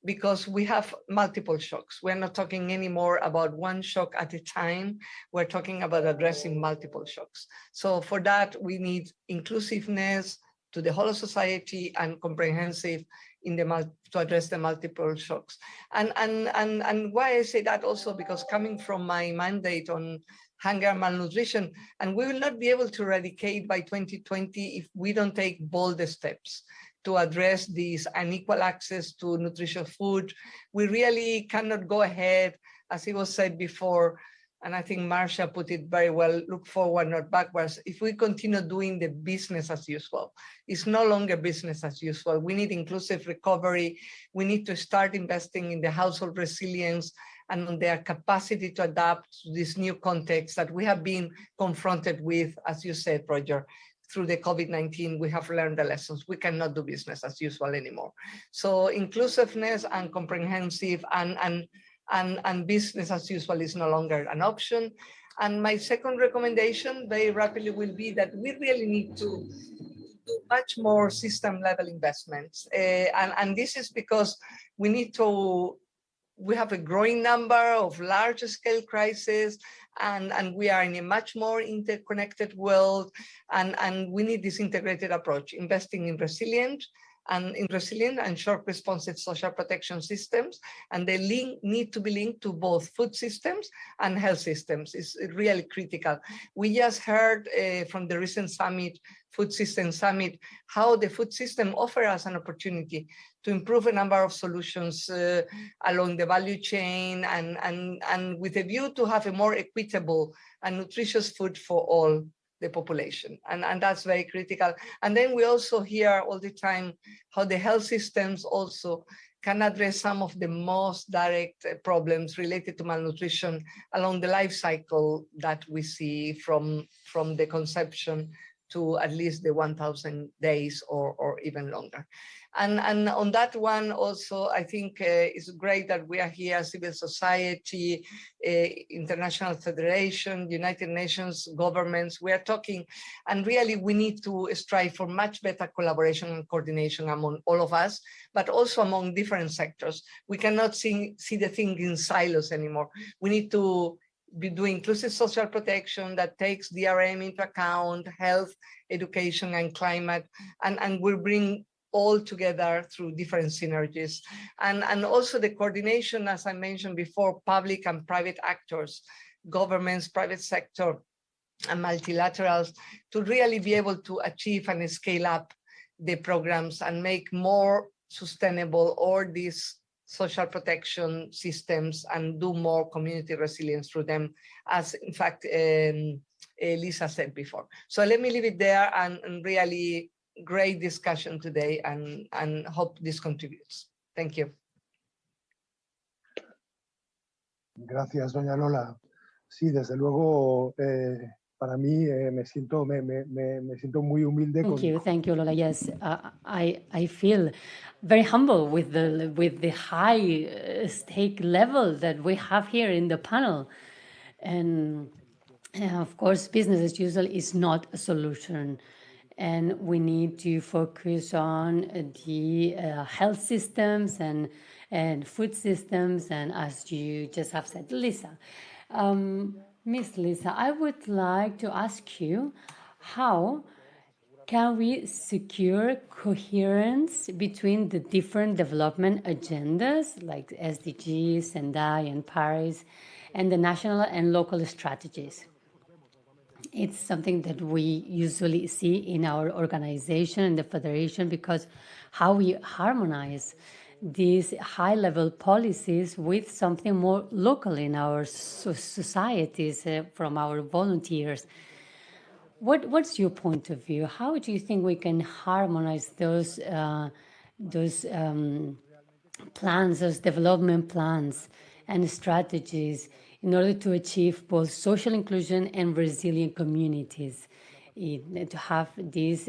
because we have multiple shocks. We're not talking anymore about one shock at a time. We're talking about addressing multiple shocks. So for that, we need inclusiveness to the whole of society and comprehensive in the to address the multiple shocks. And why I say that also, because coming from my mandate on hunger and malnutrition, and we will not be able to eradicate by 2020 if we don't take bold steps to address this unequal access to nutritious food. We really cannot go ahead, as it was said before, and I think Marcia put it very well, look forward, not backwards. If we continue doing the business as usual, it's no longer business as usual. We need inclusive recovery. We need to start investing in the household resilience and on their capacity to adapt to this new context that we have been confronted with, as you said, Roger. Through the COVID-19, we have learned the lessons. We cannot do business as usual anymore. So inclusiveness and comprehensive and business as usual is no longer an option. And my second recommendation very rapidly will be that we really need to do much more system level investments. And this is because we have a growing number of large scale crises, and we are in a much more interconnected world, and we need this integrated approach, investing in resilient and short responsive social protection systems, and they need to be linked to both food systems and health systems. It's really critical. We just heard from the recent summit, Food System Summit, how the food system offers us an opportunity to improve a number of solutions along the value chain, and with a view to have a more equitable and nutritious food for all the population. And that's very critical. And then we also hear all the time how the health systems also can address some of the most direct problems related to malnutrition along the life cycle that we see from the conception to at least the 1,000 days or even longer. And on that one also, I think it's great that we are here, civil society, international federation, United Nations, governments, we are talking, and really we need to strive for much better collaboration and coordination among all of us, but also among different sectors. We cannot see the thing in silos anymore. We need to be doing inclusive social protection that takes DRM into account, health, education, and climate, and will bring all together through different synergies. And also the coordination, as I mentioned before, public and private actors, governments, private sector, and multilaterals, to really be able to achieve and scale up the programs and make more sustainable all these social protection systems and do more community resilience through them, as in fact Lisa said before. So let me leave it there, and really great discussion today, and hope this contributes. Thank you. Gracias, doña Lola. Sí, desde luego para mí me siento muy humilde. Thank you, Lola. Yes, I feel very humble with the high stake level that we have here in the panel, and of course, business as usual is not a solution, and we need to focus on the health systems and food systems, and as you just have said, Lisa. Miss Lisa, I would like to ask you, how can we secure coherence between the different development agendas like SDGs, Sendai, and Paris, and the national and local strategies? It's something that we usually see in our organization, in the federation, because how we harmonize these high-level policies with something more local in our societies from our volunteers. What's your point of view? How do you think we can harmonize those plans, those development plans and strategies in order to achieve both social inclusion and resilient communities, to have these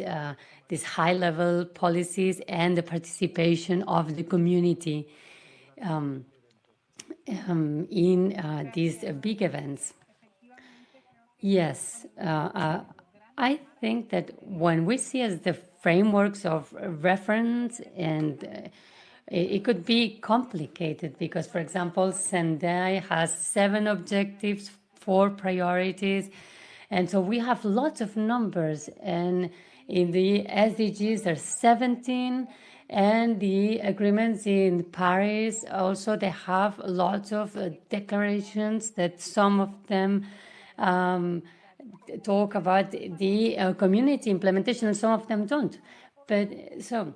high-level policies and the participation of the community in these big events? Yes, I think that when we see as the frameworks of reference, and it could be complicated because, for example, Sendai has 7 objectives, 4 priorities, and so we have lots of numbers, and in the SDGs there's 17, and the agreements in Paris also, they have lots of declarations that some of them talk about the community implementation, and some of them don't. But so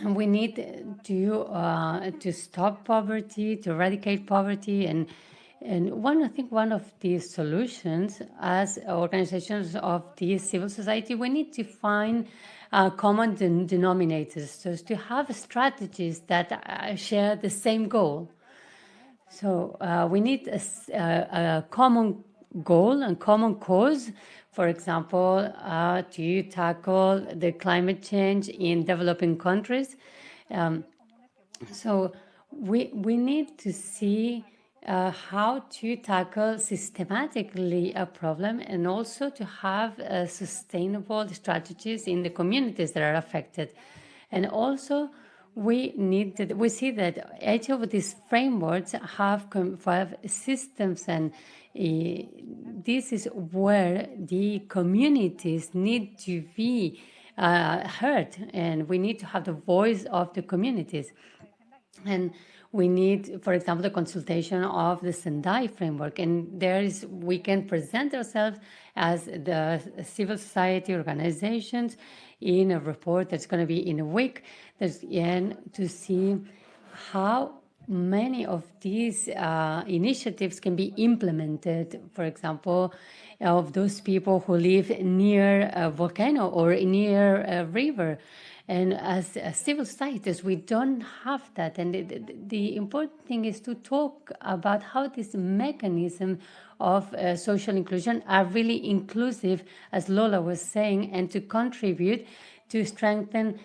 we need to stop poverty, to eradicate poverty, and I think one of the solutions as organizations of the civil society, we need to find common denominators, so to have strategies that share the same goal. So we need a common goal and common cause, for example, to tackle the climate change in developing countries. So we need to see how to tackle systematically a problem, and also to have sustainable strategies in the communities that are affected. And also we see that each of these frameworks have systems, and this is where the communities need to be heard, and we need to have the voice of the communities. And we need, for example, the consultation of the Sendai framework, and we can present ourselves as the civil society organizations in a report that's going to be in a week, and to see how many of these initiatives can be implemented. For example, of those people who live near a volcano or near a river. And as civil societies, we don't have that. And the important thing is to talk about how this mechanism of social inclusion are really inclusive, as Lola was saying, and to contribute to strengthen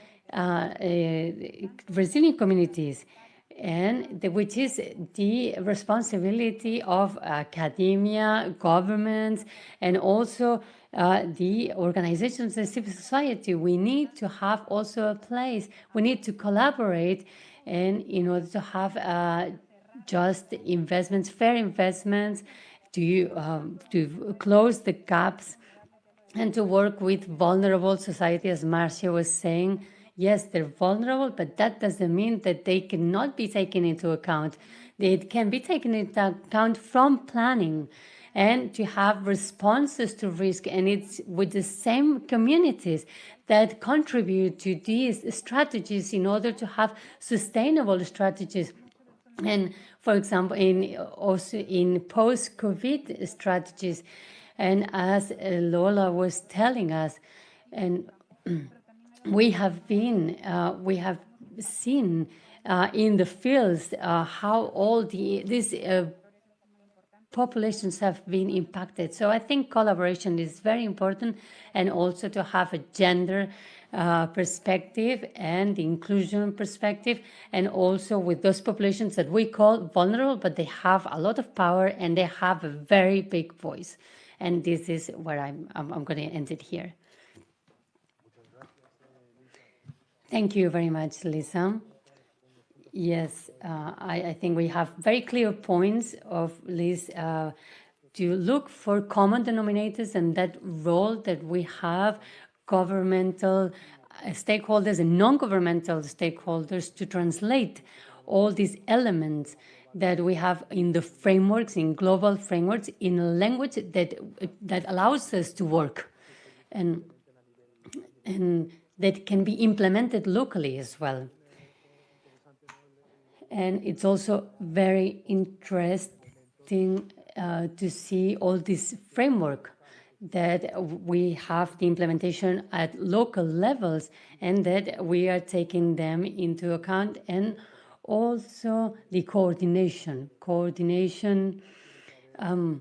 resilient communities, and which is the responsibility of academia, governments, and also the organizations and civil society. We need to have also a place. We need to collaborate, and in order to have just investments, fair investments, to close the gaps, and to work with vulnerable society, as Marcia was saying. Yes, they're vulnerable, but that doesn't mean that they cannot be taken into account. They can be taken into account from planning, and to have responses to risk. And it's with the same communities that contribute to these strategies in order to have sustainable strategies. And for example, also in post-COVID strategies, and as Lola was telling us, and we have seen in the fields how all these populations have been impacted. So I think collaboration is very important, and also to have a gender perspective and inclusion perspective, and also with those populations that we call vulnerable, but they have a lot of power and they have a very big voice. And this is where I'm going to end it here. Thank you very much, Lisa. Yes, I think we have very clear points of Liz to look for common denominators and that role that we have, governmental stakeholders and non-governmental stakeholders, to translate all these elements that we have in the frameworks, in global frameworks, in a language that allows us to work and that can be implemented locally as well. And it's also very interesting to see all this framework that we have the implementation at local levels and that we are taking them into account, and also the coordination. And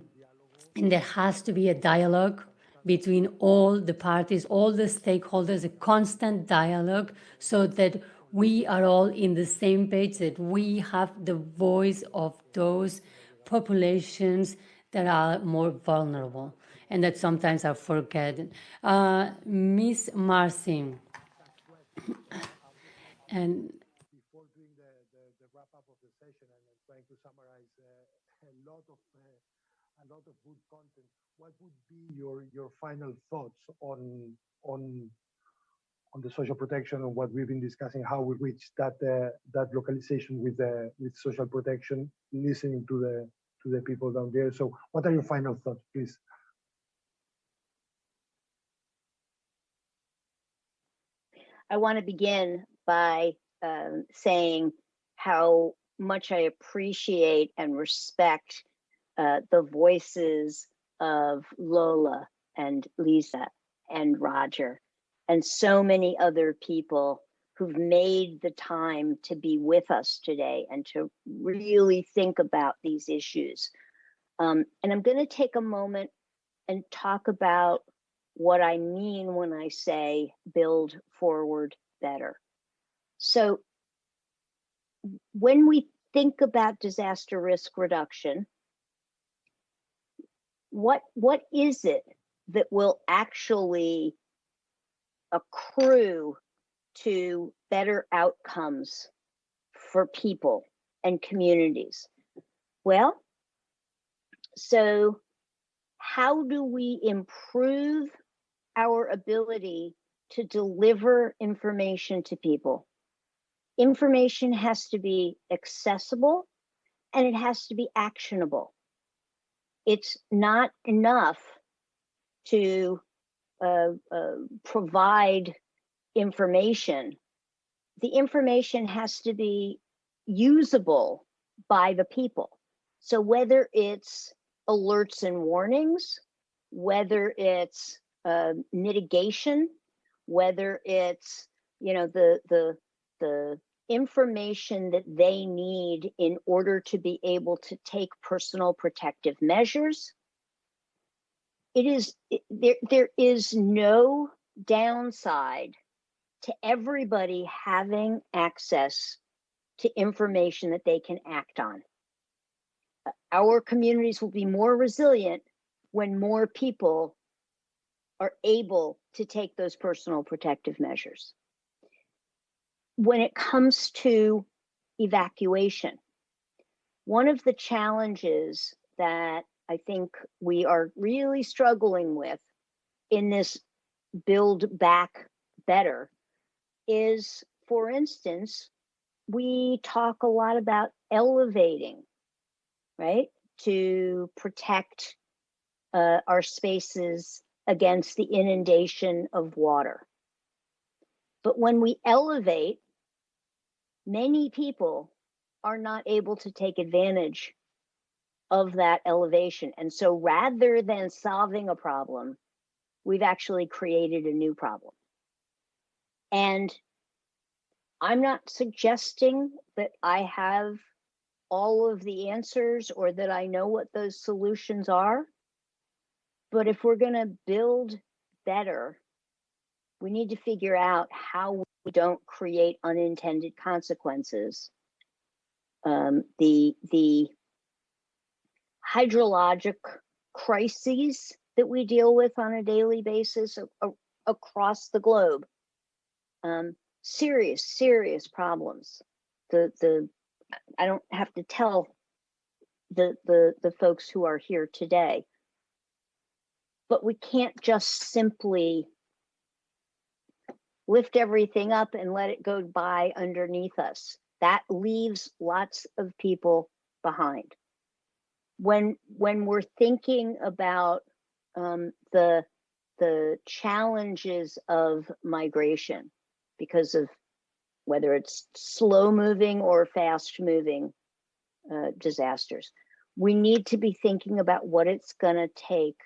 there has to be a dialogue between all the parties, all the stakeholders, a constant dialogue, so that we are all in the same page, that we have the voice of those populations that are more vulnerable and that sometimes are forgotten. Miss Marcy. And before doing the wrap up of the session and trying to summarize a lot of good content, what would be your final thoughts on the social protection and what we've been discussing, how we reach that localization with social protection, listening to the people down there. So what are your final thoughts, please? I want to begin by saying how much I appreciate and respect the voices of Lola and Lisa and Roger and so many other people who've made the time to be with us today and to really think about these issues. And I'm going to take a moment and talk about what I mean when I say build forward better. So when we think about disaster risk reduction, what is it that will actually accrue to better outcomes for people and communities? Well, so how do we improve our ability to deliver information to people? Information has to be accessible and it has to be actionable. It's not enough to provide information. The information has to be usable by the people. So whether it's alerts and warnings, whether it's mitigation, whether it's the information that they need in order to be able to take personal protective measures, there is no downside to everybody having access to information that they can act on. Our communities will be more resilient when more people are able to take those personal protective measures. When it comes to evacuation, one of the challenges that I think we are really struggling with in this build back better is, for instance, we talk a lot about elevating, right, to protect our spaces against the inundation of water. But when we elevate, many people are not able to take advantage of that elevation. And so rather than solving a problem, we've actually created a new problem. And I'm not suggesting that I have all of the answers or that I know what those solutions are. But if we're going to build better, we need to figure out how we don't create unintended consequences. The hydrologic crises that we deal with on a daily basis across the globe, serious problems. I don't have to tell the folks who are here today, but we can't just simply lift everything up and let it go by underneath us. That leaves lots of people behind. When we're thinking about the challenges of migration, because of whether it's slow moving or fast moving disasters, we need to be thinking about what it's going to take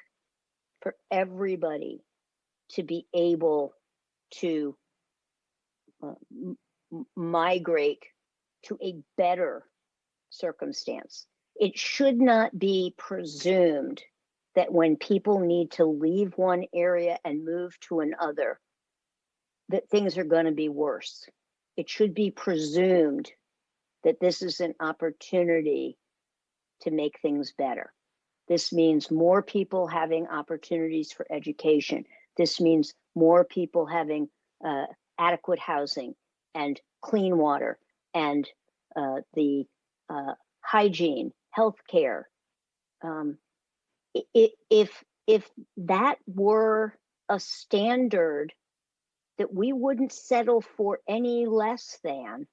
for everybody to be able to migrate to a better circumstance. It should not be presumed that when people need to leave one area and move to another, that things are going to be worse. It should be presumed that this is an opportunity to make things better. This means more people having opportunities for education. This means more people having adequate housing and clean water and the hygiene, healthcare. If that were a standard that we wouldn't settle for any less than,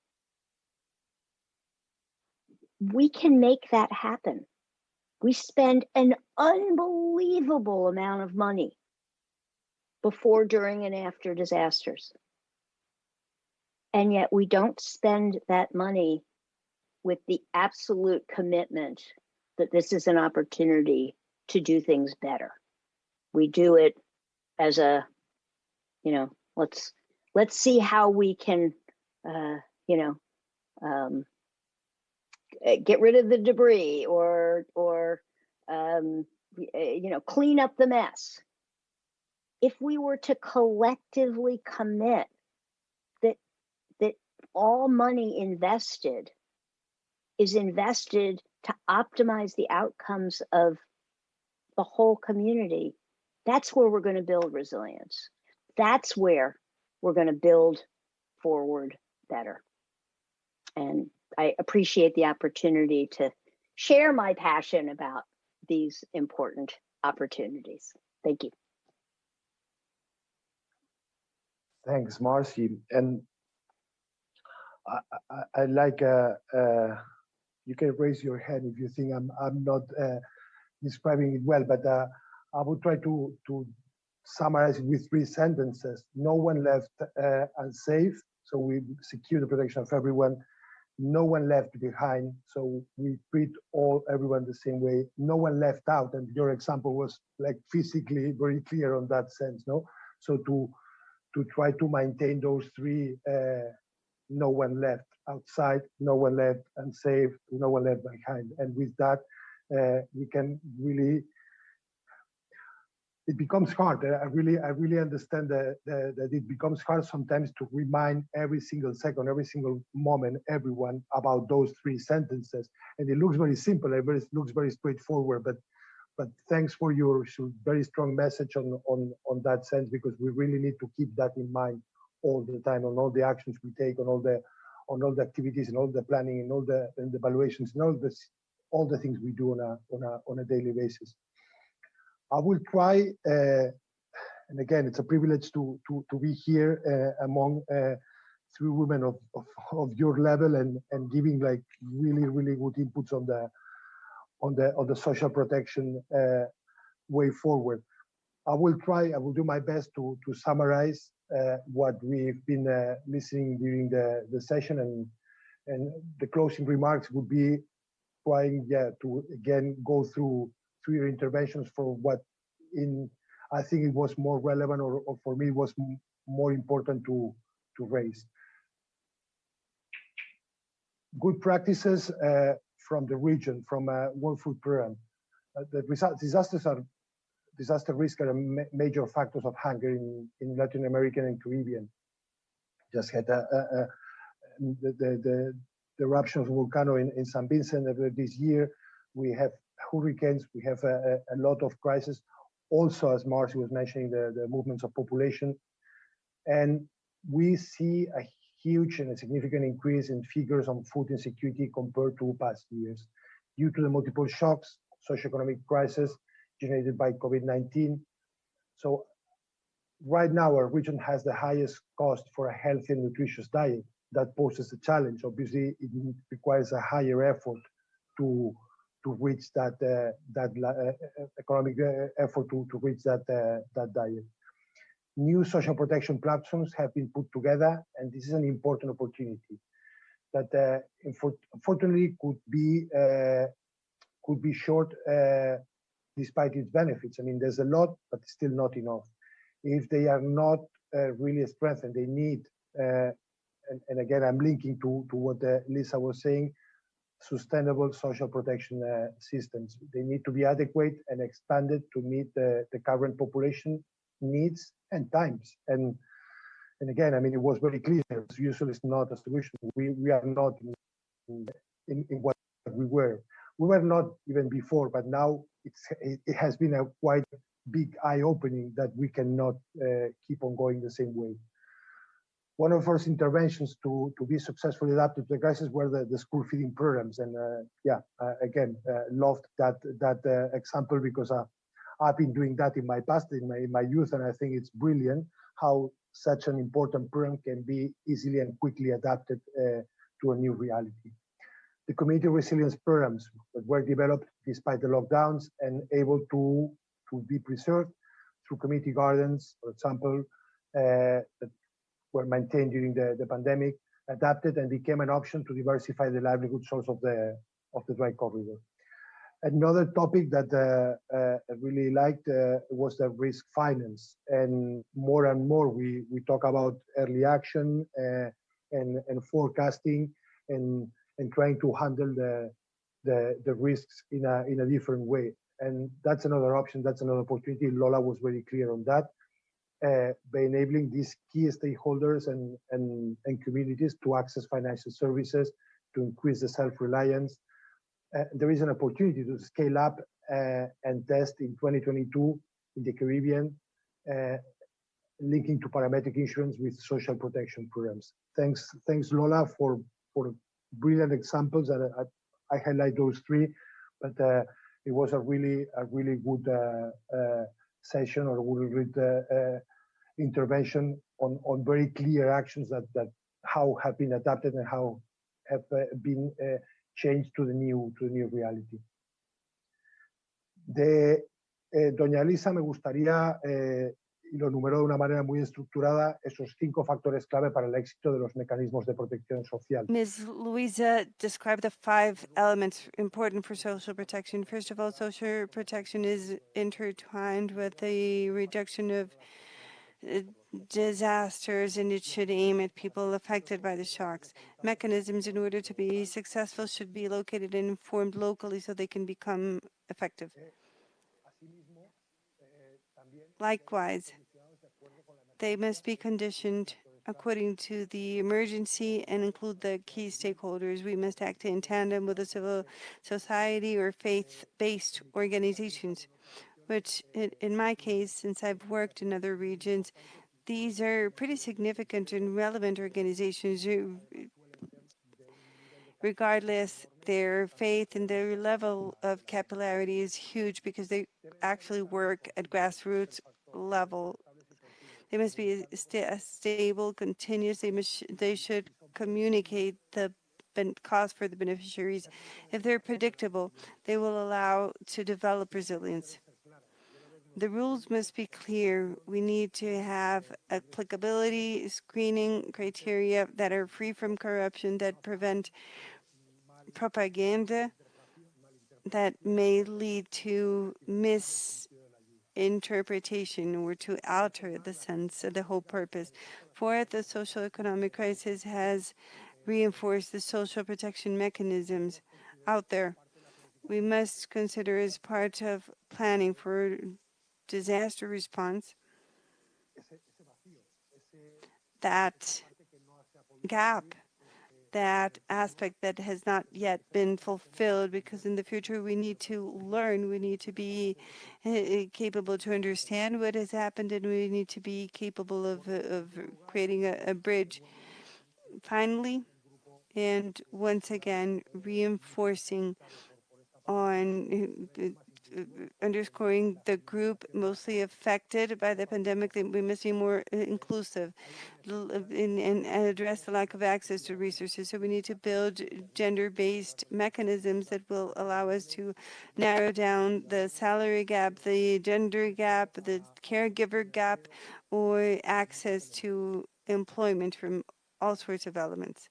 we can make that happen. We spend an unbelievable amount of money before, during, and after disasters. And yet we don't spend that money with the absolute commitment that this is an opportunity to do things better. We do it as a, let's see how we can, get rid of the debris or clean up the mess. If we were to collectively commit that all money invested is invested to optimize the outcomes of the whole community, that's where we're going to build resilience. That's where we're going to build forward better. And I appreciate the opportunity to share my passion about these important opportunities. Thank you. Thanks, Marcy. And I like, you can raise your hand if you think I'm not describing it well, but I would try to summarize it with 3 sentences. No one left unsafe, so we secure the protection of everyone. No one left behind, so we treat everyone the same way. No one left out, and your example was like physically very clear on that sense, no? So to try to maintain those 3, no one left outside, no one left unsafe, no one left behind. And with that, we can really, it becomes hard. I really understand that it becomes hard sometimes to remind every single second, every single moment, everyone about those 3 sentences. And it looks very simple, it looks very straightforward, but thanks for your very strong message on that sense, because we really need to keep that in mind all the time, on all the actions we take, on all the activities, and all the planning, and all the evaluations, and all the things we do on a daily basis. I will try, and again, it's a privilege to be here among 3 women of your level and giving like really good inputs on the social protection way forward. I will do my best to summarize what we've been listening during the session, and the closing remarks would be trying to again go through your interventions for what I think it was more relevant, or for me was more important to raise. Good practices from the region, from World Food Program. Disaster risk are major factors of hunger in Latin America and Caribbean. Just had the eruption of the volcano in San Vincent earlier this year. We have hurricanes, we have a lot of crises. Also, as Marcy was mentioning, the movements of population. And we see a huge and a significant increase in figures on food insecurity compared to past years due to the multiple shocks, socioeconomic crisis generated by COVID-19. So right now, our region has the highest cost for a healthy and nutritious diet. That poses a challenge. Obviously, it requires a higher effort to reach that economic effort to reach that diet. New social protection platforms have been put together, and this is an important opportunity that unfortunately could be short despite its benefits. I mean, there's a lot, but still not enough. If they are not really strengthened, they need, and again, I'm linking to what Lisa was saying, sustainable social protection systems. They need to be adequate and expanded to meet the current population needs and times. And again, I mean, it was very clear, usually it's not a solution. We are not in what we were. We were not even before, but now it has been a quite big eye-opening that we cannot keep on going the same way. One of our first interventions to be successfully adapted to the crisis were the school feeding programs. And again, loved that example because I've been doing that in my past, in my youth, and I think it's brilliant how such an important program can be easily and quickly adapted to a new reality. The community resilience programs that were developed despite the lockdowns and able to be preserved through community gardens, for example, that were maintained during the pandemic, adapted and became an option to diversify the livelihood source of the dry corridor. Another topic that I really liked was the risk finance, and more we talk about early action and forecasting and trying to handle the risks in a different way. And that's another option, that's another opportunity. Lola was very clear on that, by enabling these key stakeholders and communities to access financial services, to increase the self-reliance. There is an opportunity to scale up and test in 2022 in the Caribbean, linking to parametric insurance with social protection programs. Thanks Lola for brilliant examples, and I highlight those three, but it was a really good session, or really good intervention on very clear actions that how have been adapted and how have been changed to the new reality. Doña Elisa, me gustaría, y lo enumeró de una manera muy estructurada, esos 5 factores clave para el éxito de los mecanismos de protección social. Ms. Luisa described the 5 elements important for social protection. First of all, social protection is intertwined with the reduction of disasters, and it should aim at people affected by the shocks. Mechanisms, in order to be successful, should be located and informed locally so they can become effective. Likewise, they must be conditioned according to the emergency and include the key stakeholders. We must act in tandem with the civil society or faith-based organizations, which in my case, since I've worked in other regions, these are pretty significant and relevant organizations. Regardless, their faith and their level of capillarity is huge because they actually work at grassroots level. They must be stable, continuous. They should communicate the cost for the beneficiaries. If they're predictable, they will allow to develop resilience. The rules must be clear. We need to have applicability, screening criteria that are free from corruption, that prevent propaganda that may lead to misinterpretation or to alter the sense of the whole purpose. Fourth, the social economic crisis has reinforced the social protection mechanisms. out there. We must consider as part of planning for disaster response that gap, that aspect that has not yet been fulfilled, because in the future we need to learn, we need to be capable to understand what has happened, and we need to be capable of creating a bridge. Finally, and once again, reinforcing on underscoring the group mostly affected by the pandemic, that we must be more inclusive and address the lack of access to resources. So we need to build gender-based mechanisms that will allow us to narrow down the salary gap, the gender gap, the caregiver gap, or access to employment from all sorts of elements.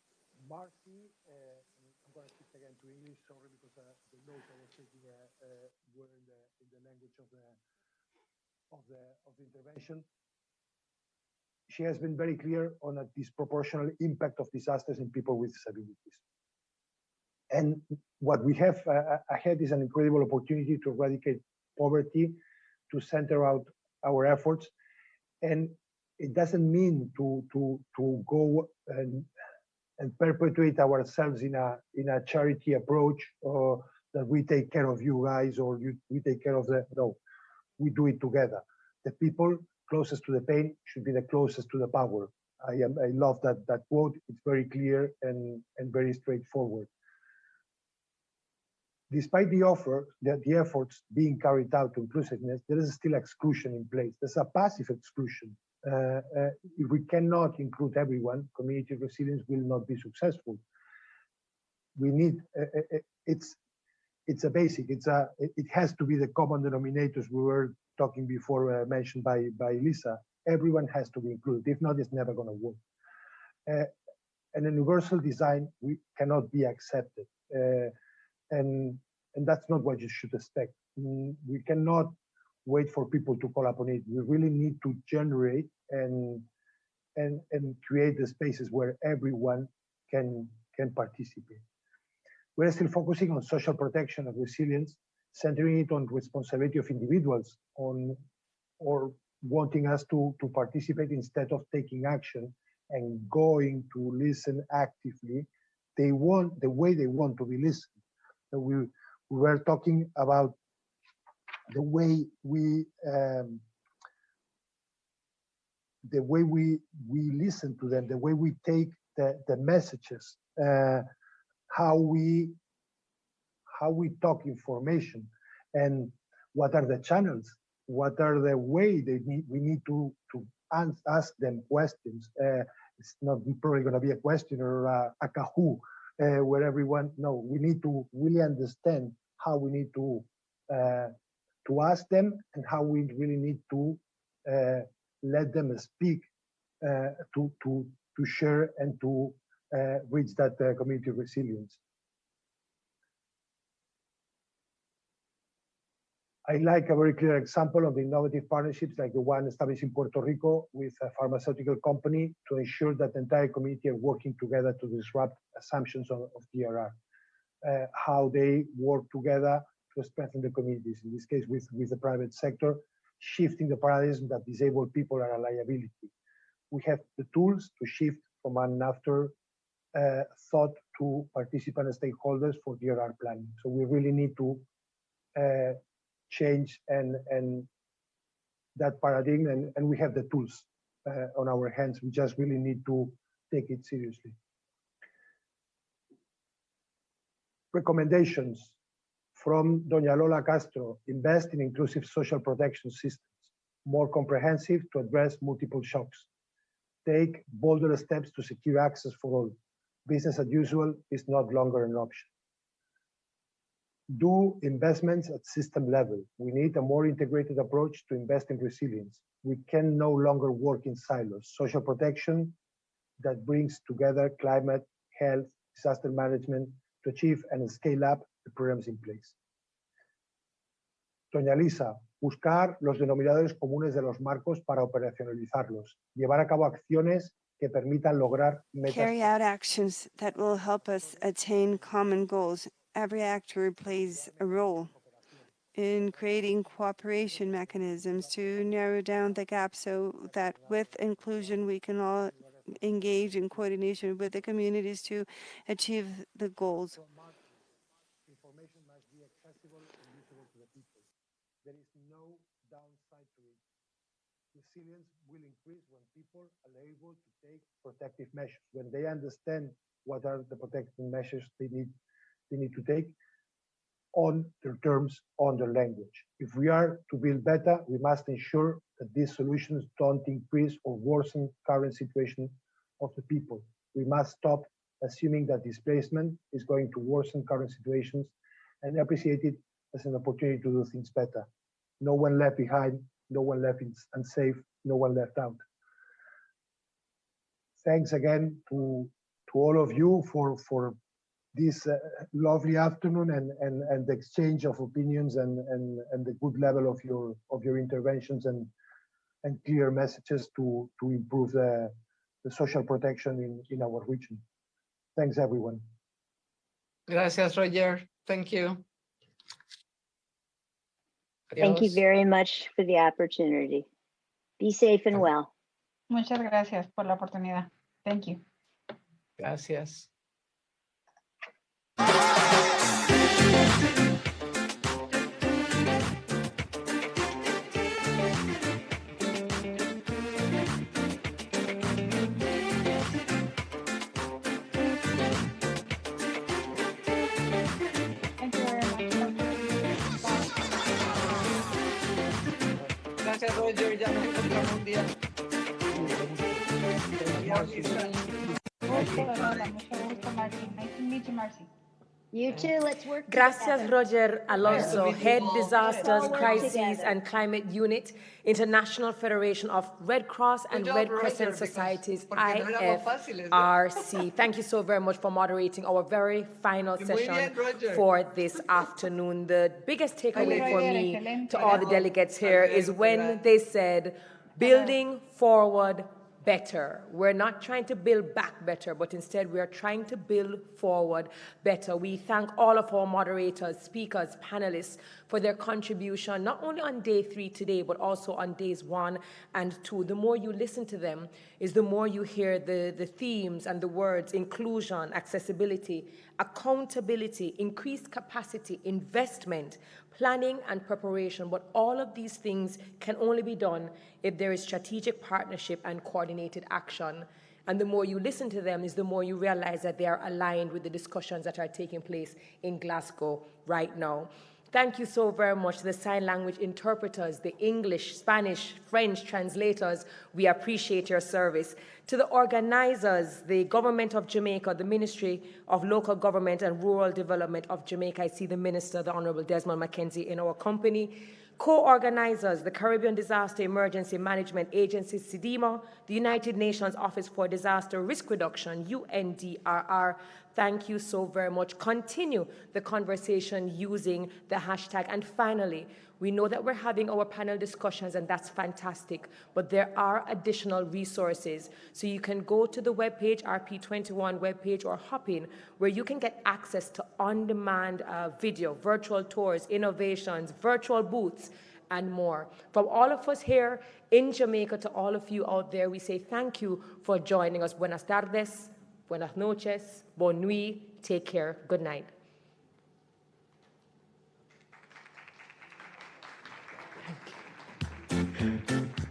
Marcy, I'm going to switch again to English, sorry, because the notes I was taking were in the language of the intervention. She has been very clear on a disproportionate impact of disasters in people with disabilities. And what we have ahead is an incredible opportunity to eradicate poverty, to center out our efforts. And it doesn't mean to go and perpetuate ourselves in a charity approach, or that we take care of you guys, or we take care of the, no, we do it together. The people closest to the pain should be the closest to the power. I love that quote. It's very clear and very straightforward. Despite the efforts being carried out to inclusiveness, there is still exclusion in place. There's a passive exclusion. If we cannot include everyone, community resilience will not be successful. We need, it's a basic, it has to be the common denominators we were talking before, mentioned by Lisa. Everyone has to be included. If not, it's never going to work. And a universal design cannot be accepted. And that's not what you should expect. We cannot wait for people to call upon it. We really need to generate and create the spaces where everyone can participate. We're still focusing on social protection and resilience, centering it on responsibility of individuals, or wanting us to participate instead of taking action and going to listen actively. The way they want to be listened. So we were talking about the way we listen to them, the way we take the messages, how we talk information, and what are the channels, what are the way we need to ask them questions. It's not probably going to be a question or a Kahoo where everyone. No, we need to really understand how we need to ask them, and how we really need to let them speak to share and to reach that community resilience. I like a very clear example of innovative partnerships like the one established in Puerto Rico with a pharmaceutical company to ensure that the entire community are working together to disrupt assumptions of DRR. How they work together to strengthen the communities, in this case with the private sector, shifting the paradigm that disabled people are a liability. We have the tools to shift from an after thought to participant and stakeholders for DRR planning. So we really need to change and that paradigm, and we have the tools on our hands. We just really need to take it seriously. Recommendations from Doña Lola Castro: invest in inclusive social protection systems, more comprehensive to address multiple shocks. Take bolder steps to secure access for all. Business as usual is not longer an option. Do investments at system level. We need a more integrated approach to invest in resilience. We can no longer work in silos. Social protection that brings together climate, health, disaster management to achieve and scale up the programs in place. Doña Lisa, buscar los denominadores comunes de los marcos para operacionalizarlos. Llevar a cabo acciones que permitan lograr metas. Carry out actions that will help us attain common goals every actor plays a role in creating cooperation mechanisms to narrow down the gap so that with inclusion we can all engage in coordination with the communities to achieve the goals. Information must be accessible and usable to the people. There is no downside to it. Resilience will increase when people are able to take protective measures, when they understand what are the protective measures they need to take on their terms, on their language. If we are to build better, we must ensure that these solutions don't increase or worsen current situation of the people. We must stop assuming that displacement is going to worsen current situations and appreciate it as an opportunity to do things better. No one left behind, no one left unsafe, no one left out. Thanks again to all of you for this lovely afternoon and the exchange of opinions and the good level of your interventions and clear messages to improve the social protection in our region. Thanks, everyone. Gracias, Roger. Thank you. Thank you Adiós. very much for the opportunity. Be safe and well. Muchas gracias por la oportunidad. Thank you. Gracias. Thank you very much. Gracias, Roger. Ya nos encontramos un día. Mucho gusto, Marcy. Nice to meet you, Marcy. You too, let's work Gracias, together. Roger Alonso, Nice to meet you Head all. Disasters, Let's all work Crises together. and Climate Unit, International Federation of Red Cross and Good job, Red Roger, Crescent because- Societies, porque no éramos fáciles, ¿eh? IFRC. Thank you so very much for moderating our very final Muy session bien, Roger. for this afternoon. The biggest takeaway for Roger, me excelente. to all the delegates here is when they said, building forward better. We're not trying to build back better, but instead we are trying to build forward better. We thank all of our moderators, speakers, panelists for their contribution, not only on day 3 today, but also on days 1 and 2. The more you listen to them is the more you hear the themes and the words: inclusion, accessibility, accountability, increased capacity, investment, planning and preparation. But all of these things can only be done if there is strategic partnership and coordinated action. And the more you listen to them is the more you realize that they are aligned with the discussions that are taking place in Glasgow right now. Thank you so very much to the sign language interpreters, the English, Spanish, French translators. We appreciate your service. To the organizers, the Government of Jamaica, the Ministry of Local Government and Rural Development of Jamaica. I see the Minister, the Honorable Desmond McKenzie, in our company. Co-organizers, the Caribbean Disaster Emergency Management Agency, CDEMA, the United Nations Office for Disaster Risk Reduction, UNDRR. Thank you so very much. Continue the conversation using the hashtag. And finally, we know that we're having our panel discussions, and that's fantastic, but there are additional resources. So you can go to the webpage, RP21 webpage, or hop in, where you can get access to on-demand video, virtual tours, innovations, virtual booths, and more. From all of us here in Jamaica to all of you out there, we say thank you for joining us. Buenas tardes, buenas noches, bonne nuit, take care, good night. Thank you.